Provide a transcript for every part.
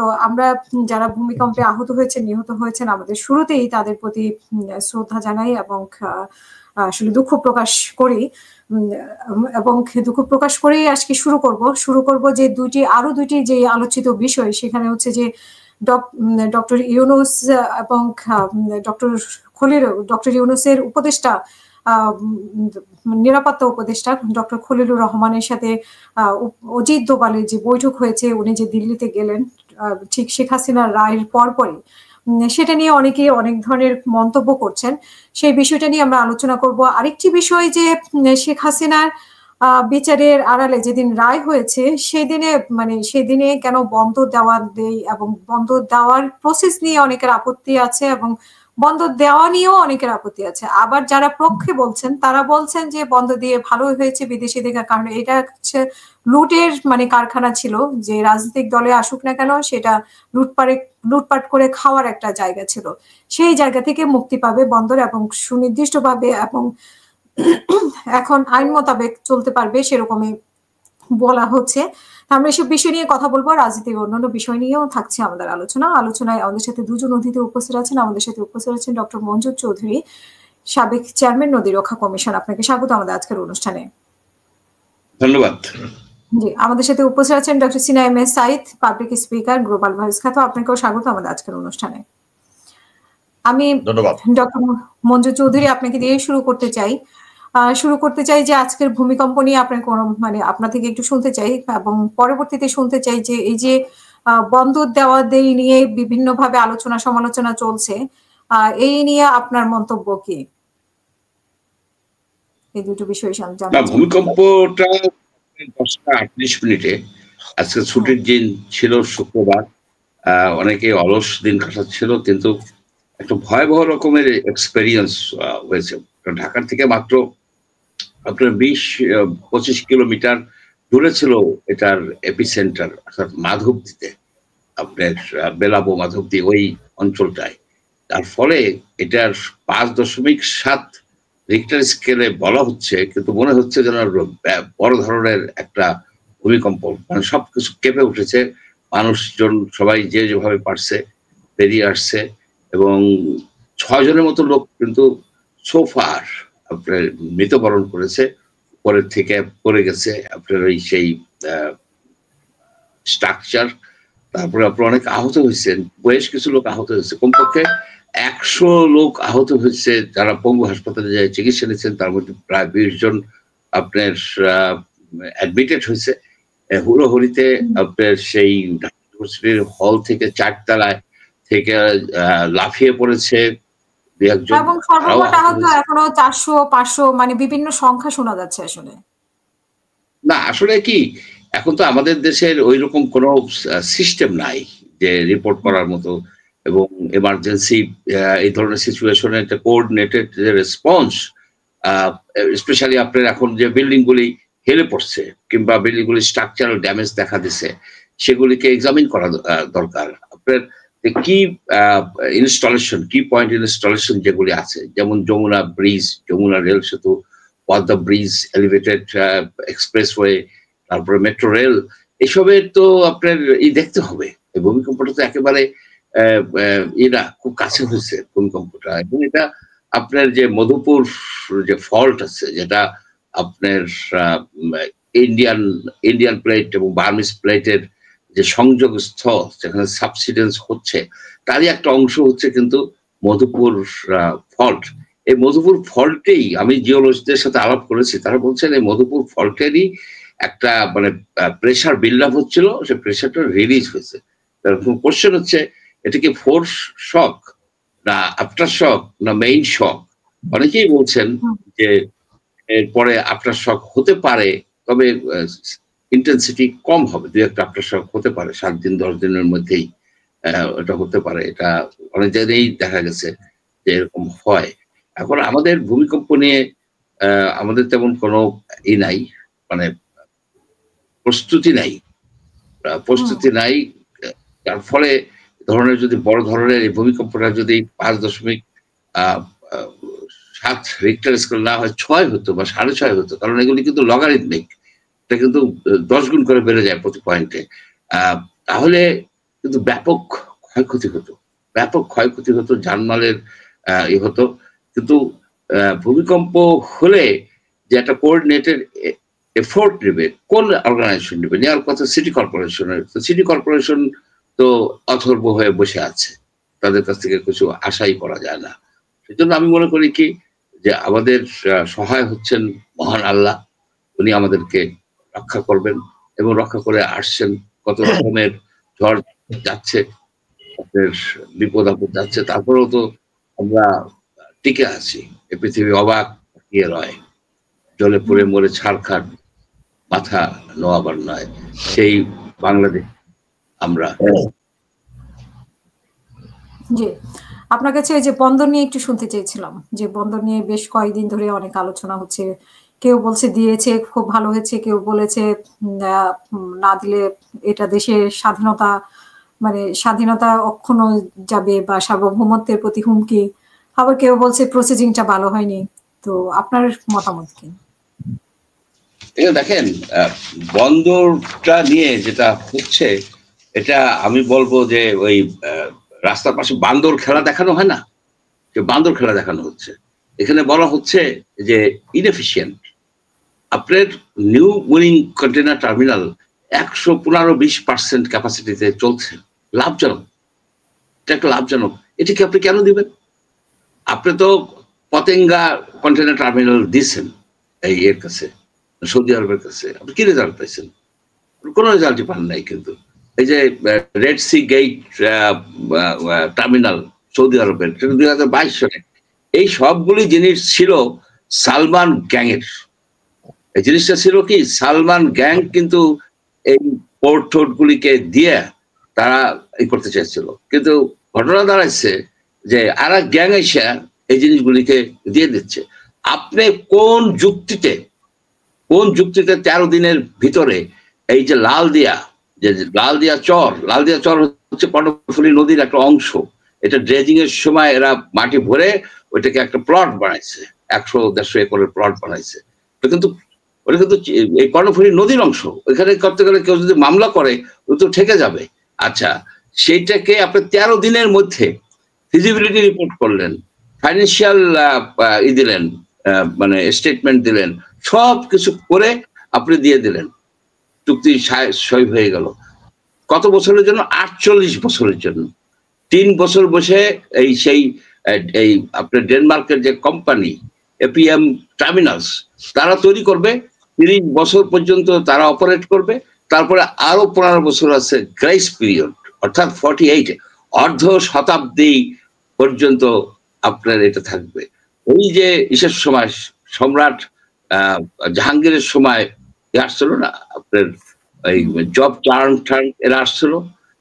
তো আমরা যারা ভূমিকম্পে আহত হয়েছেন, নিহত হয়েছেন, আমাদের শুরুতেই তাদের প্রতি শ্রদ্ধা জানাই এবং আসলে দুঃখ প্রকাশ করি, এবং দুঃখ প্রকাশ করেই আজকে শুরু করব যে আরো দুইটি যে আলোচিত বিষয়, সেখানে হচ্ছে যে ডক্টর ইউনূস এবং ডক্টর ইউনূসের উপদেষ্টা, নিরাপত্তা উপদেষ্টা ডক্টর খলিলুর রহমানের সাথে অজিত দোভালের যে বৈঠক হয়েছে, উনি যে দিল্লিতে গেলেন ঠিক শেখ হাসিনার রায়ের পরপরই, সেটা নিয়ে অনেকে অনেক ধরনের মন্তব্য করছেন। সেই বিষয়টা নিয়ে আমরা আলোচনা করব। আরেকটি বিষয় যে শেখ হাসিনার বিচারের আড়ালে যেদিন রায় হয়েছে সেদিনে কেন বন্ধ দেওয়া দেয়, এবং বন্ধ দেওয়ার প্রসেস নিয়ে অনেকের আপত্তি আছে এবং বন্ধ দেওয়া নিয়েও অনেকের আপত্তি আছে। আবার যারা পক্ষে বলছেন তারা বলছেন যে বন্ধ দিয়ে ভালো হয়েছে বিদেশিদের, কারণ এটা হচ্ছে লুটের কারখানা ছিল, যে রাজনৈতিক দলে আসুক না কেন সেটা লুটপাট করে খাওয়ার একটা জায়গা ছিল। সেই জায়গা থেকে মুক্তি পাবে বন্দর, এবং সুনির্দিষ্টভাবে এবং এখন আইন মোতাবেক চলতে পারবে সেরকমই বলা হচ্ছে। আমরা এসব বিষয় নিয়ে কথা বলবো, রাজনীতির অন্যান্য বিষয় নিয়েও থাকছে আমাদের আলোচনায় আমাদের সাথে দুজন অতিথি উপস্থিত আছেন। আমাদের সাথে উপস্থিত আছেন ডক্টর মঞ্জুর চৌধুরী, সাবেক চেয়ারম্যান নদী রক্ষা কমিশন। আপনাকে স্বাগত আমাদের আজকের অনুষ্ঠানে। ধন্যবাদ। জি, আমাদের সাথে উপস্থিত আছেন doctor Sina M A Sayeed, public speaker, global voice খ্যাত। আপনাকেও স্বাগত আমাদের আজকের অনুষ্ঠানে। আমি ডক্টর মঞ্জুর চৌধুরী আপনাকে দিয়ে শুরু করতে চাই যে আজকের ভূমিকম্প নিয়ে আপনার আপনার থেকে একটু শুনতে চাই, এবং পরবর্তীতে শুনতে চাই যে এই যে বন্দর দেওয়া দেই নিয়ে বিভিন্নভাবে আলোচনা সমালোচনা চলছে, এই নিয়ে আপনার মন্তব্য কি? এই দুটো বিষয় ভূমিকম্পটা 10:38 আজকে ছুটির দিন ছিল, শুক্রবার, অনেকে অলস দিন কাটাচ্ছিল, কিন্তু একটা ভয়াবহ রকমের এক্সপেরিয়েন্স হয়েছে। ঢাকার থেকে মাত্র আপনার 20-25 কিলোমিটার দূরে ছিল এটার এপিসেন্টার, অর্থাৎ মাধবদীতে, আপনার বেলাবো মাধবদী ওই অঞ্চলটায়। তার ফলে এটার 5.7 রিক্টার স্কেলে বলা হচ্ছে, কিন্তু মনে হচ্ছে যেন বড় ধরনের একটা ভূমিকম্প। সবকিছু কেঁপে উঠেছে, মানুষজন সবাই যেভাবে পারছে বেরিয়ে আসছে, এবং 6 জনের মতো লোক কিন্তু সোফার আপনার মৃত্যুবরণ করেছে, উপরের থেকে পড়ে গেছে আপনার ওই সেই স্ট্রাকচার। তারপরে আপনার অনেক আহত হয়েছেন, বেশ কিছু লোক আহত হয়েছে, কমপক্ষে 100 লোক আহত হয়েছে যারা পঙ্গু হাসপাতালে যায় চিকিৎসা নিচ্ছেন। তার মধ্যে প্রায় 20 জন আপনার অ্যাডমিটেড হয়েছে। হুড়োহুড়িতে আপনার সেই ইউনিভার্সিটির হল থেকে 4 তলায় থেকে লাফিয়ে পড়েছে এবং সর্বমোট আহত এখনো 400-500 বিভিন্ন সংখ্যা শোনা যাচ্ছে। আসলে কি, এখন তো আমাদের দেশের ওই রকম কোনো সিস্টেম নাই যে রিপোর্ট করার মতো, এবং এমার্জেন্সি এই ধরনের সিচুয়েশনে একটা কোঅর্ডিনেটেড রেসপন্স, স্পেশালি আপনার এখন যে বিল্ডিং গুলি হেলে পড়ছে কিংবা বিল্ডিং গুলি স্ট্রাকচারাল ড্যামেজ দেখা দিছে, সেগুলিকে এক্সামিন করা দরকার। আপনার কি ইনস্টলেশন, কি পয়েন্ট ইনস্টলেশন যেগুলি আছে, যেমন যমুনা ব্রিজ, যমুনা রেল সেতু, পদ্মা ব্রিজ, এলিভেটেড এক্সপ্রেসওয়ে, তারপরে মেট্রো রেল, এসবের তো আপনার দেখতে হবে। এই ভূমিকম্পটা তো একেবারে এরা খুব কাছে হয়েছে ভূমিকম্পটা, এবং এটা আপনার যে মধুপুর যে ফল্ট আছে, যেটা আপনার ইন্ডিয়ান প্লেট এবং বার্মিজ প্লেটের যে সংযোগ স্থল, যেখানে সাবসিডেন্স হচ্ছে, তারই একটা অংশ হচ্ছে কিন্তু মধুপুর ফল্ট। এই মধুপুর ফল্টেই আমি জিওলজিস্টদের সাথে আলাপ করেছি, তারা বলছেন এই মধুপুর ফল্টেরই একটা প্রেশার বিল্ড আপ হচ্ছিল, সে প্রেশারটা রিলিজ হয়েছে। কোশ্চেন হচ্ছে, এটা কি ফোর্স শক না আফটার শক না মেইন শক? অনেকেই বলছেন যে এরপরে আফটার শক হতে পারে, তবে ইন্টেন্সিটি কম হবে, 2-1টা আফটার শক হতে পারে, 7 দিন 10 দিনের মধ্যেই এটা হতে পারে। এটা অনেক জায়গায় দেখা গেছে যে এরকম হয়। এখন আমাদের ভূমিকম্প নিয়ে আমাদের তেমন কোনো নাই, প্রস্তুতি নাই, যার ফলে ধরনের যদি বড় ধরনের এই ভূমিকম্পটা যদি 5.7 রিক্টার স্কেল না হয়, 6 হতো বা 6.5 হতো, কারণ এগুলি কিন্তু লগারিদমিক, এটা কিন্তু 10 গুণ করে বেড়ে যায় প্রতি পয়েন্টে। তাহলে কিন্তু ব্যাপক ক্ষয়ক্ষতি হতো, ব্যাপক ক্ষয়ক্ষতি হতো, জানমালের হতো। কিন্তু ভূমিকম্প হলে যে একটা কোঅর্ডিনেটেড এফোর্ট নেবে, কোন অর্গানাইজেশন নেবে? নেওয়ার কথা সিটি কর্পোরেশনের। তো সিটি কর্পোরেশন তো অথর্ব হয়ে বসে আছে, তাদের কাছ থেকে কিছু আশাই করা যায় না। সেজন্য আমি মনে করি কি যে আমাদের সহায় হচ্ছেন মহান আল্লাহ, উনি আমাদেরকে রক্ষা করবেন এবং রক্ষা করে আসছেন। কত রকমের ঝড় যাচ্ছে, বিপদ আপদ যাচ্ছে, তারপরেও তো আমরা টিকে আছি। এ পৃথিবী অবাক ইয়ে রয়, জলে পুড়ে মরে ছাড়খাড়, মাথা নোয়াবার নয়, সেই বাংলাদেশ আমরা। জি, আপনার কাছে এই যে বন্দর নিয়ে একটু শুনতে চেয়েছিলাম, যে বন্দর নিয়ে বেশ কয়েকদিন ধরে অনেক আলোচনা হচ্ছে। কেউ বলছে দিয়েছে খুব ভালো হয়েছে, কেউ বলেছে না দিলে এটা দেশের স্বাধীনতা, মানে স্বাধীনতা অক্ষুণ্ণ যাবে বা সার্বভৌমত্বের প্রতি হুমকি। আবার কেউ বলছে প্রসেসিংটা ভালো হয়নি। তো আপনার মতামত কি? দেখেন, বন্দরটা নিয়ে যেটা হচ্ছে, এটা আমি বলবো যে ওই রাস্তার পাশে বান্দর খেলা দেখানো হয় না, যে বান্দর খেলা দেখানো হচ্ছে। এখানে বলা হচ্ছে যে ইনএফিশিয়েন্ট। আপনার নিউ উইনিং কন্টেনার টার্মিনাল 115-20% ক্যাপাসিটিতে চলছে, লাভজনক, এটা একটা লাভজনক। এটিকে আপনি কেন দিবেন? আপনি তো পতেঙ্গা কন্টেনার টার্মিনাল দিয়েছেন এই এর কাছে, সৌদি আরবের কাছে, আপনি কি রেজাল্ট পাইছেন? কোনো রেজাল্টই পান নাই। কিন্তু এই যে রেড সি গেট টার্মিনাল সৌদি আরবের, 2022 সালে, এই সবগুলি জিনিস ছিল সালমান গ্যাংয়ের। এই জিনিসটা ছিল কি, সালমান গ্যাং কিন্তু এই পোর্ট টোর্ট গুলিকে দিয়ে তারা এই করতে চাইছিল। কিন্তু ঘটনা দাঁড়াচ্ছে যে আর এক গ্যাং এসে এই জিনিসগুলিকে দিয়ে দিচ্ছে। আপনি কোন যুক্তিতে 13 দিনের ভিতরে এই যে লালদিয়া চর হচ্ছে কর্ণফুলী নদীর একটা অংশ। এটা ড্রেজিং এর সময় এরা মাটি ভরে ওইটাকে একটা প্লট বানাইছে, 100-150 একরের প্লট বানাইছে। কিন্তু ওটা কিন্তু এই কর্ণফুলী নদীর অংশ, ওইখানে করতে গেলে কেউ যদি মামলা করে ও তো ঠেকে যাবে। আচ্ছা, সেইটাকে আপনি 13 দিনের মধ্যে ফিজিবিলিটি রিপোর্ট করলেন, ফাইন্যান্সিয়াল দিলেন, মানে স্টেটমেন্ট দিলেন, সব কিছু করে আপনি দিয়ে দিলেন, চুক্তি সই হয়ে গেল। কত বছরের জন্য? 48 বছরের জন্য। 3 বছর বসে এই আপনার ডেনমার্কের যে কোম্পানি এপিএম টার্মিনালস, তারা তৈরি করবে, 30 বছর পর্যন্ত তারা অপারেট করবে, তারপরে আরো 15 বছর আছে গ্রেস পিরিয়ড, অর্থাৎ 48 অর্ধ শতাব্দী পর্যন্ত আপনার এটা থাকবে। ওই যে ইসের সময় সম্রাট জাহাঙ্গীরের সময় আসছিল না আপনার, এই জব টার্ন এরা আসছিল,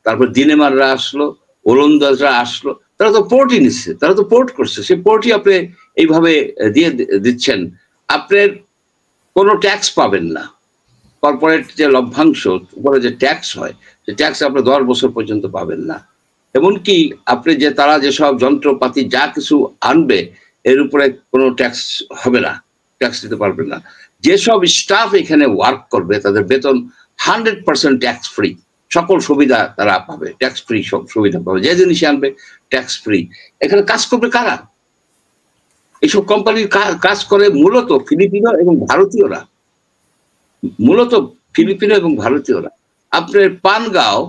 তারপর দিনেমাররা আসলো, ওলন্দাজরা আসলো, তারা তো পোর্টই নিচ্ছে, তারা তো পোর্ট করছে, সেই পোর্টই আপনি এইভাবে দিয়ে দিচ্ছেন। আপনার কোনো ট্যাক্স পাবেন না। কর্পোরেট যে লভ্যাংশ উপরে যে ট্যাক্স হয়, সে ট্যাক্স আপনি 10 বছর পর্যন্ত পাবেন না। এমনকি আপনি যে তারা যেসব যন্ত্রপাতি যা কিছু আনবে এর উপরে কোনো ট্যাক্স হবে না, ট্যাক্স দিতে পারবেন না। যেসব স্টাফ এখানে ওয়ার্ক করবে তাদের বেতন 100% ট্যাক্স ফ্রি, সকল সুবিধা তারা পাবে, ট্যাক্স ফ্রি সব সুবিধা পাবে, যে জিনিস আনবে ট্যাক্স ফ্রি। এখানে কাজ করবে কারা? এইসব কোম্পানির কাজ করে মূলত ফিলিপিনো এবং ভারতীয়রা, মূলত ফিলিপিনো এবং ভারতীয়রা। আপনার পানগাঁও,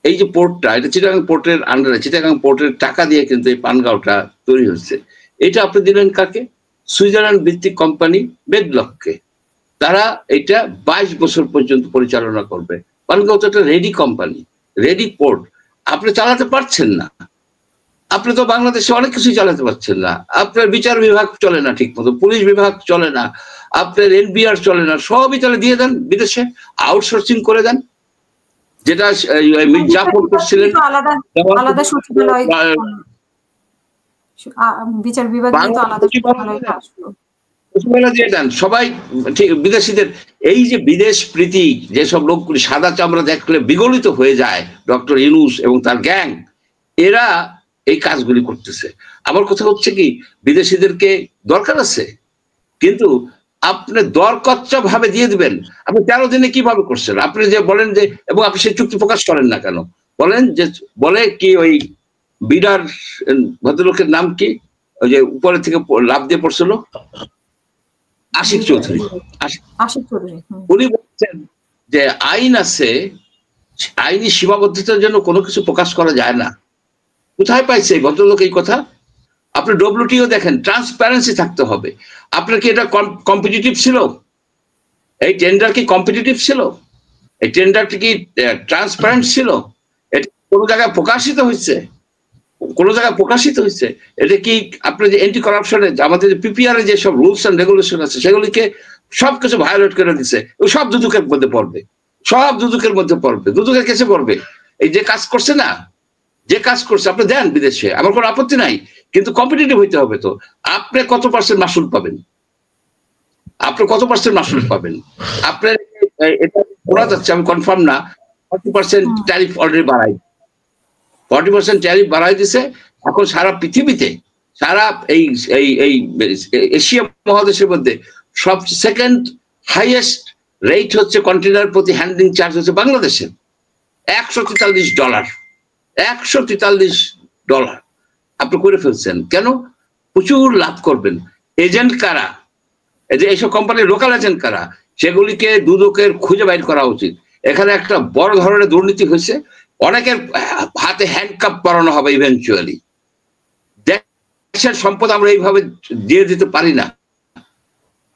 এই যে পোর্টটা, এটা চিটাগাং পোর্টের আন্ডারে, চিটাগাং পোর্টের টাকা দিয়ে কিন্তু এই পানগাঁওটা তৈরি হচ্ছে। এটা আপনি দিলেন কাকে? সুইজারল্যান্ড ভিত্তিক কোম্পানি বেডলককে। তারা এটা 22 বছর পর্যন্ত পরিচালনা করবে। পানগাঁও তো একটা রেডি কোম্পানি, রেডি পোর্ট, আপনি চালাতে পারছেন না। আপনি তো বাংলাদেশে অনেক কিছুই চালাতে পারছেন না। আপনার বিচার বিভাগ চলে না ঠিক মতো, পুলিশ বিভাগ চলে না, আপনার এনবিআর চলে না, সবই তাহলে দিয়ে দেন বিদেশে, আউটসোর্সিং করে দেন। যেটা মির্জাফর করছিলেন, আলাদা সচিবালয়, বিচার বিভাগ আলাদা সচিবালয় দিয়ে দেন সবাই, ঠিক বিদেশিদের। এই যে বিদেশ প্রীতি, যেসব লোকগুলি সাদা চামড়া দেখলে বিগলিত হয়ে যায়, ডক্টর ইউনূস এবং তার গ্যাং, এরা এই কাজগুলি করতেছে। আমার কথা হচ্ছে কি, বিদেশিদেরকে দরকার আছে, কিন্তু আপনি দরকচ্চা ভাবে দিয়ে দিবেন। আপনি 13 দিনে কিভাবে করছেন? আপনি যে বলেন যে, এবং আপনি সেই চুক্তি প্রকাশ করেন না কেন? বলেন যে বলে কি ওই বিডার ভদ্রলোকের নাম কি, ওই যে উপরে থেকে লাভ দিয়ে পড়ছিল, আশিক চৌধুরী। উনি বলছেন যে আইন আছে, আইনি সীমাবদ্ধতার জন্য কোনো কিছু প্রকাশ করা যায় না। কোথায় পাইছে এই ভদ্রলোক এই কথা? আপনি ডব্লিউটিও দেখেন, ট্রান্সপারেন্সি থাকতে হবে। আপনার কি এটা কম্পিটিটিভ ছিল? এই টেন্ডার কি কম্পিটিটিভ ছিল? এই টেন্ডারটি কি ট্রান্সপারেন্ট ছিল? এটা কোনো জায়গায় প্রকাশিত হয়েছে? কোন জায়গায় প্রকাশিত হয়েছে? এটা কি আপনার যে এন্টি করাপশনে আমাদের পিপিআর এর যেসব রুলস এন্ড রেগুলেশন আছে সেগুলিকে সবকিছু ভায়োলেট করে দিচ্ছে, সব দুদকের মধ্যে পড়বে, সব দুদকের মধ্যে পড়বে, দুদকের কাছে পড়বে। এই যে কাজ করছে না, যে কাজ করছে আপনি দেন বিদেশে, আমার কোনো আপত্তি নাই, কিন্তু কম্পিটিটিভ হইতে হবে। তো আপনি কত পার্সেন্ট মাসুল পাবেন? আপনি কত পার্সেন্ট মাসুল পাবেন? আপনার এটা বলা যাচ্ছে, আমি কনফার্ম না, 40% ট্যারিফ অলরেডি বাড়াই, 40% ট্যারিফ বাড়াই দিছে। এখন সারা পৃথিবীতে, সারা এই এই এশিয়া মহাদেশের মধ্যে সব সেকেন্ড হাইয়েস্ট রেট হচ্ছে কন্টেনার প্রতি হ্যান্ডলিং চার্জ হচ্ছে বাংলাদেশের $143। $143 আপনি করে ফেলছেন কেন? প্রচুর লাভ করবেন। এজেন্ট কারা? এইসব কোম্পানির লোকাল এজেন্ট কারা? সেগুলিকে দুদকের খুঁজে বাইর করা উচিত। এখানে একটা বড় ধরনের দুর্নীতি হয়েছে, অনেকের হাতে হ্যান্ডকাপ পরানো হবে ইভেন্চুয়ালি। দেশের সম্পদ আমরা এইভাবে দিয়ে দিতে পারি না।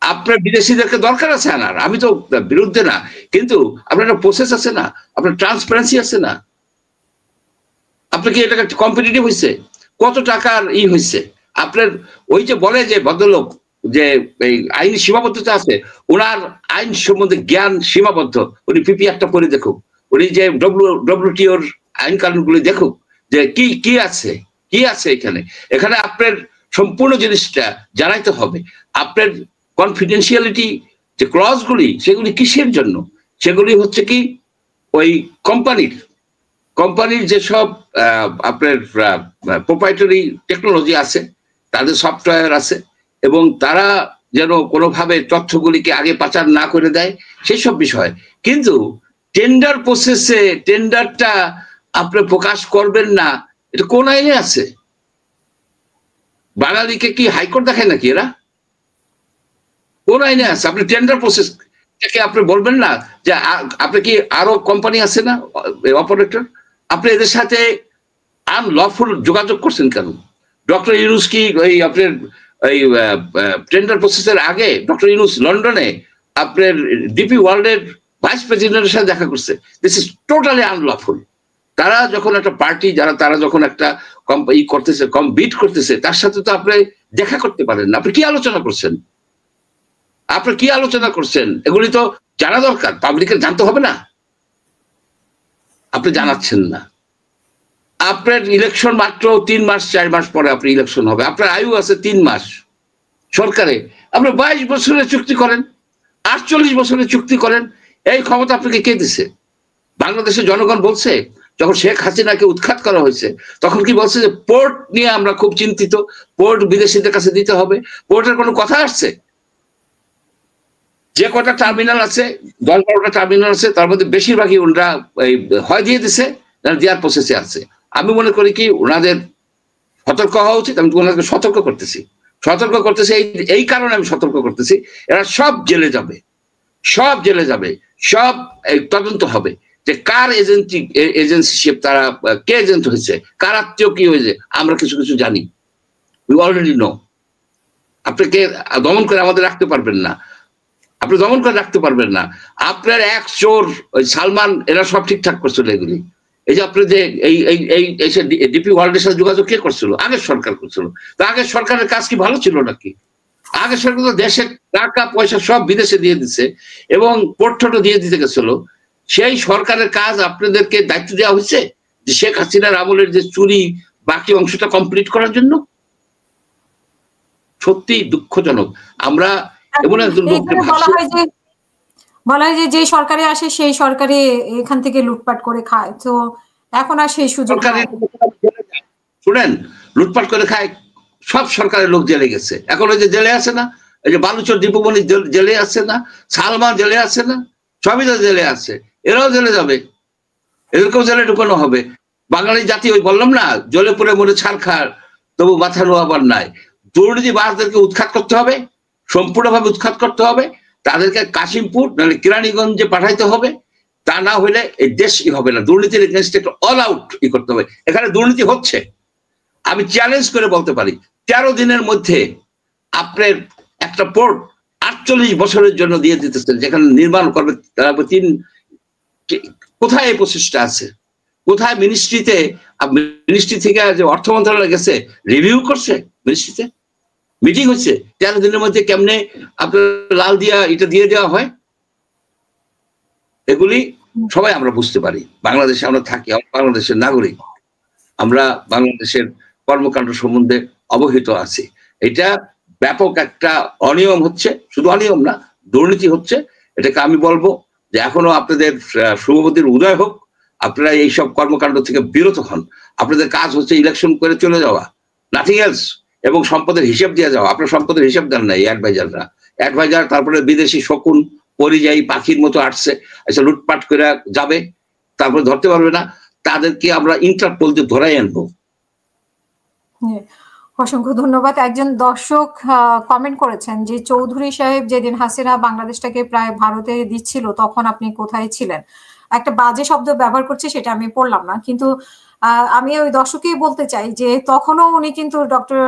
আপনার বিদেশিদেরকে দরকার আছে আনার, আমি তো বিরুদ্ধে না, কিন্তু আপনার একটা প্রসেস আছে না, আপনার ট্রান্সপারেন্সি আছে না। আপনি কি এটাকে কম্পিটিটিভ হয়েছে? কত টাকার হয়েছে আপনার? ওই যে বলে যে ভদ্রলোক যে এই আইনি সীমাবদ্ধতা আছে, ওনার আইন সম্বন্ধে জ্ঞান সীমাবদ্ধ। উনি পিপিআরটা পড়ে দেখুক, উনি যে ডব্লিউটিওর আইন কানুনগুলি দেখুক যে কি কি আছে, কি আছে এখানে। এখানে আপনার সম্পূর্ণ জিনিসটা জানাইতে হবে। আপনার কনফিডেন্সিয়ালিটি যে ক্লজগুলি, সেগুলি কিসের জন্য? সেগুলি হচ্ছে কি ওই কোম্পানির যেসব আপনার প্রোপ্রাইটারি টেকনোলজি আছে, তাদের সফটওয়্যার আছে, এবং তারা যেন কোনোভাবে তথ্যগুলিকে আগে পাচার না করে দেয়, সেই সব বিষয়। কিন্তু টেন্ডার প্রসেসে টেন্ডারটা আপনি প্রকাশ করবেন না, এটা কোন আইনে আছে? বাঙালিকে কি হাইকোর্ট দেখায় নাকি এরা? কোন আইনে আছে? আপনি টেন্ডার প্রসেস থেকে আপনি বলবেন না যে আপনি কি আরো কোম্পানি আছে না অপারেটর, আপনি এদের সাথে আনলফুল যোগাযোগ করছেন কেন? ডক্টর ইউনুস কি ওই আপনার এই টেন্ডার প্রসেসের আগে ডক্টর ইউনুস লন্ডনে আপনার ডিপি ওয়ার্ল্ডের ভাইস প্রেসিডেন্টের সাথে দেখা করছে? This is totally unlawful. তারা যখন একটা পার্টি, তারা যখন একটা করতেছে, বিট করতেছে, তার সাথে তো আপনি দেখা করতে পারেন না। আপনি কি আলোচনা করছেন? এগুলি তো জানা দরকার, পাবলিকের জানতে হবে না? আপনি জানাচ্ছেন না। আপনার ইলেকশন মাত্র 3 মাস 4 মাস পরে আপনি ইলেকশন হবে, আপনার আয়ু আছে 3 মাস সরকারে, আপনি 22 বছরের চুক্তি করেন, 48 বছরের চুক্তি করেন। এই ক্ষমতা আপনাকে কে দিছে? বাংলাদেশের জনগণ বলছে, যখন শেখ হাসিনাকে উৎখাত করা হয়েছে তখন কি বলছে যে পোর্ট নিয়ে আমরা খুব চিন্তিত, পোর্ট বিদেশিদের কাছে দিতে হবে? পোর্টের কোনো কথা আসছে? যে কটা টার্মিনাল আছে, 10-12টা টার্মিনাল আছে, তার মধ্যে বেশিরভাগই ওনারা হয় দিয়ে দিছে, দেওয়ার প্রসেসে আছে। আমি মনে করি কি ওনাদের সতর্ক হওয়া উচিত। আমি ওনাদেরকে সতর্ক করতেছি, এই কারণে আমি সতর্ক করতেছি। এরা সব জেলে যাবে, সব তদন্ত হবে যে কার এজেন্সিশিপ, তারা কে এজেন্ট হয়েছে, কার আত্মীয় কি হয়েছে, আমরা কিছু কিছু জানি, উই অলরেডি নো। আপনাকে দমন করে আমাদের রাখতে পারবেন না, আপনি দমন করে রাখতে পারবেন না। আপনার এক চোর সালমান, এরা সব ঠিকঠাক করছিল এগুলি। এই যে আপনার যে ডিপি ওয়ার্ল্ডের সাথে যোগাযোগ কে করছিল? আগের সরকার করছিল। তো আগের সরকারের কাজ কি ভালো ছিল নাকি? আগের সরকার তো দেশের টাকা পয়সা সব বিদেশে দিয়ে দিচ্ছে এবং পোর্টফোলিও দিয়ে দিতে গেছিল। সেই সরকারের কাজ আপনাদেরকে দায়িত্ব দেওয়া হয়েছে যে শেখ হাসিনার আমলের যে চুরি বাকি অংশটা কমপ্লিট করার জন্য। সত্যি দুঃখজনক। আমরা এমন একজন লোককে বলা হয় যে সরকারে আসে সেই সরকারে এখান থেকে লুটপাট করে খায়, তো এখন আর সেই সুযোগ নাই। শুনেন, লুটপাট করে খায় সব সরকারের লোক জেলে গেছে। এখন ওই যে জেলে আছে না, এই যে বালুচর দীপমণি জেলে আছে না, সালমান জেলে আছে না, সবই তো জেলে আছে, এরাও জেলে যাবে, এদেরকেও জেলে ঢুকানো হবে। বাঙালি জাতি ওই বললাম না, জলে পড়ে মরে ছারখার তবু মাথা নোয়াবার নাই। দুর্নীতিবাজদেরকে উৎখাত করতে হবে, সম্পূর্ণভাবে উৎখাত করতে হবে, তাদেরকে কাশিমপুর নাহলে কেরানীগঞ্জে পাঠাইতে হবে। তা না হলে এই দেশই হবে না। দুর্নীতির এগেইনস্টে একটা অল আউট করতে হবে। এখানে দুর্নীতি হচ্ছে, আমি চ্যালেঞ্জ করে বলতে পারি 13 দিনের মধ্যে আপনার একটা পোর্ট 48 বছরের জন্য দিয়ে দিতেছেন, যেখানে নির্মাণ করবে কোথায় এই প্রচেষ্টা আছে? কোথায় মিনিস্ট্রিতে, মিনিস্ট্রি থেকে যে অর্থ মন্ত্রণালয় গেছে, রিভিউ করছে, মিনিস্ট্রিতে মিটিং হচ্ছে 13 দিনের মধ্যে কেমনে আপনার লাল দিয়া এটা দিয়ে দেওয়া হয়? এগুলি সবাই আমরা বুঝতে পারি। বাংলাদেশে আমরা থাকি, বাংলাদেশের নাগরিক, আমরা বাংলাদেশের কর্মকাণ্ড সম্বন্ধে অবহিত আছি। এটা ব্যাপক একটা অনিয়ম হচ্ছে, শুধু অনিয়ম না, দুর্নীতি হচ্ছে। এটাকে আমি বলবো যে এখনো আপনাদের শুভবুদ্ধির উদয় হোক, আপনারা এইসব কর্মকাণ্ড থেকে বিরত হন। আপনাদের কাজ হচ্ছে ইলেকশন করে চলে যাওয়া, নাথিং এলস, এবং সম্পদের হিসাব দিয়ে যাওয়া। আপনার সম্পদের হিসাব দেন নাই অ্যাডভাইজার, তারপরে বিদেশি শকুন পরিযায়ী পাখির মতো আসছে, আচ্ছা লুটপাট করে যাবে, তারপরে ধরতে পারবে না। তাদেরকে আমরা ইন্টারপোল দিয়ে ধরাই আনবো। অসংখ্য ধন্যবাদ। একজন দর্শক কমেন্ট করেছেন যে চৌধুরী সাহেব যেদিন হাসিনা বাংলাদেশটাকে প্রায় ভারতে দিচ্ছিল তখন আপনি কোথায় ছিলেন? একটা বাজে শব্দ ব্যবহার করছে, সেটা আমি পড়লাম না, কিন্তু আমি ওই দর্শকই বলতে চাই যে তখনও উনি কিন্তু ডক্টর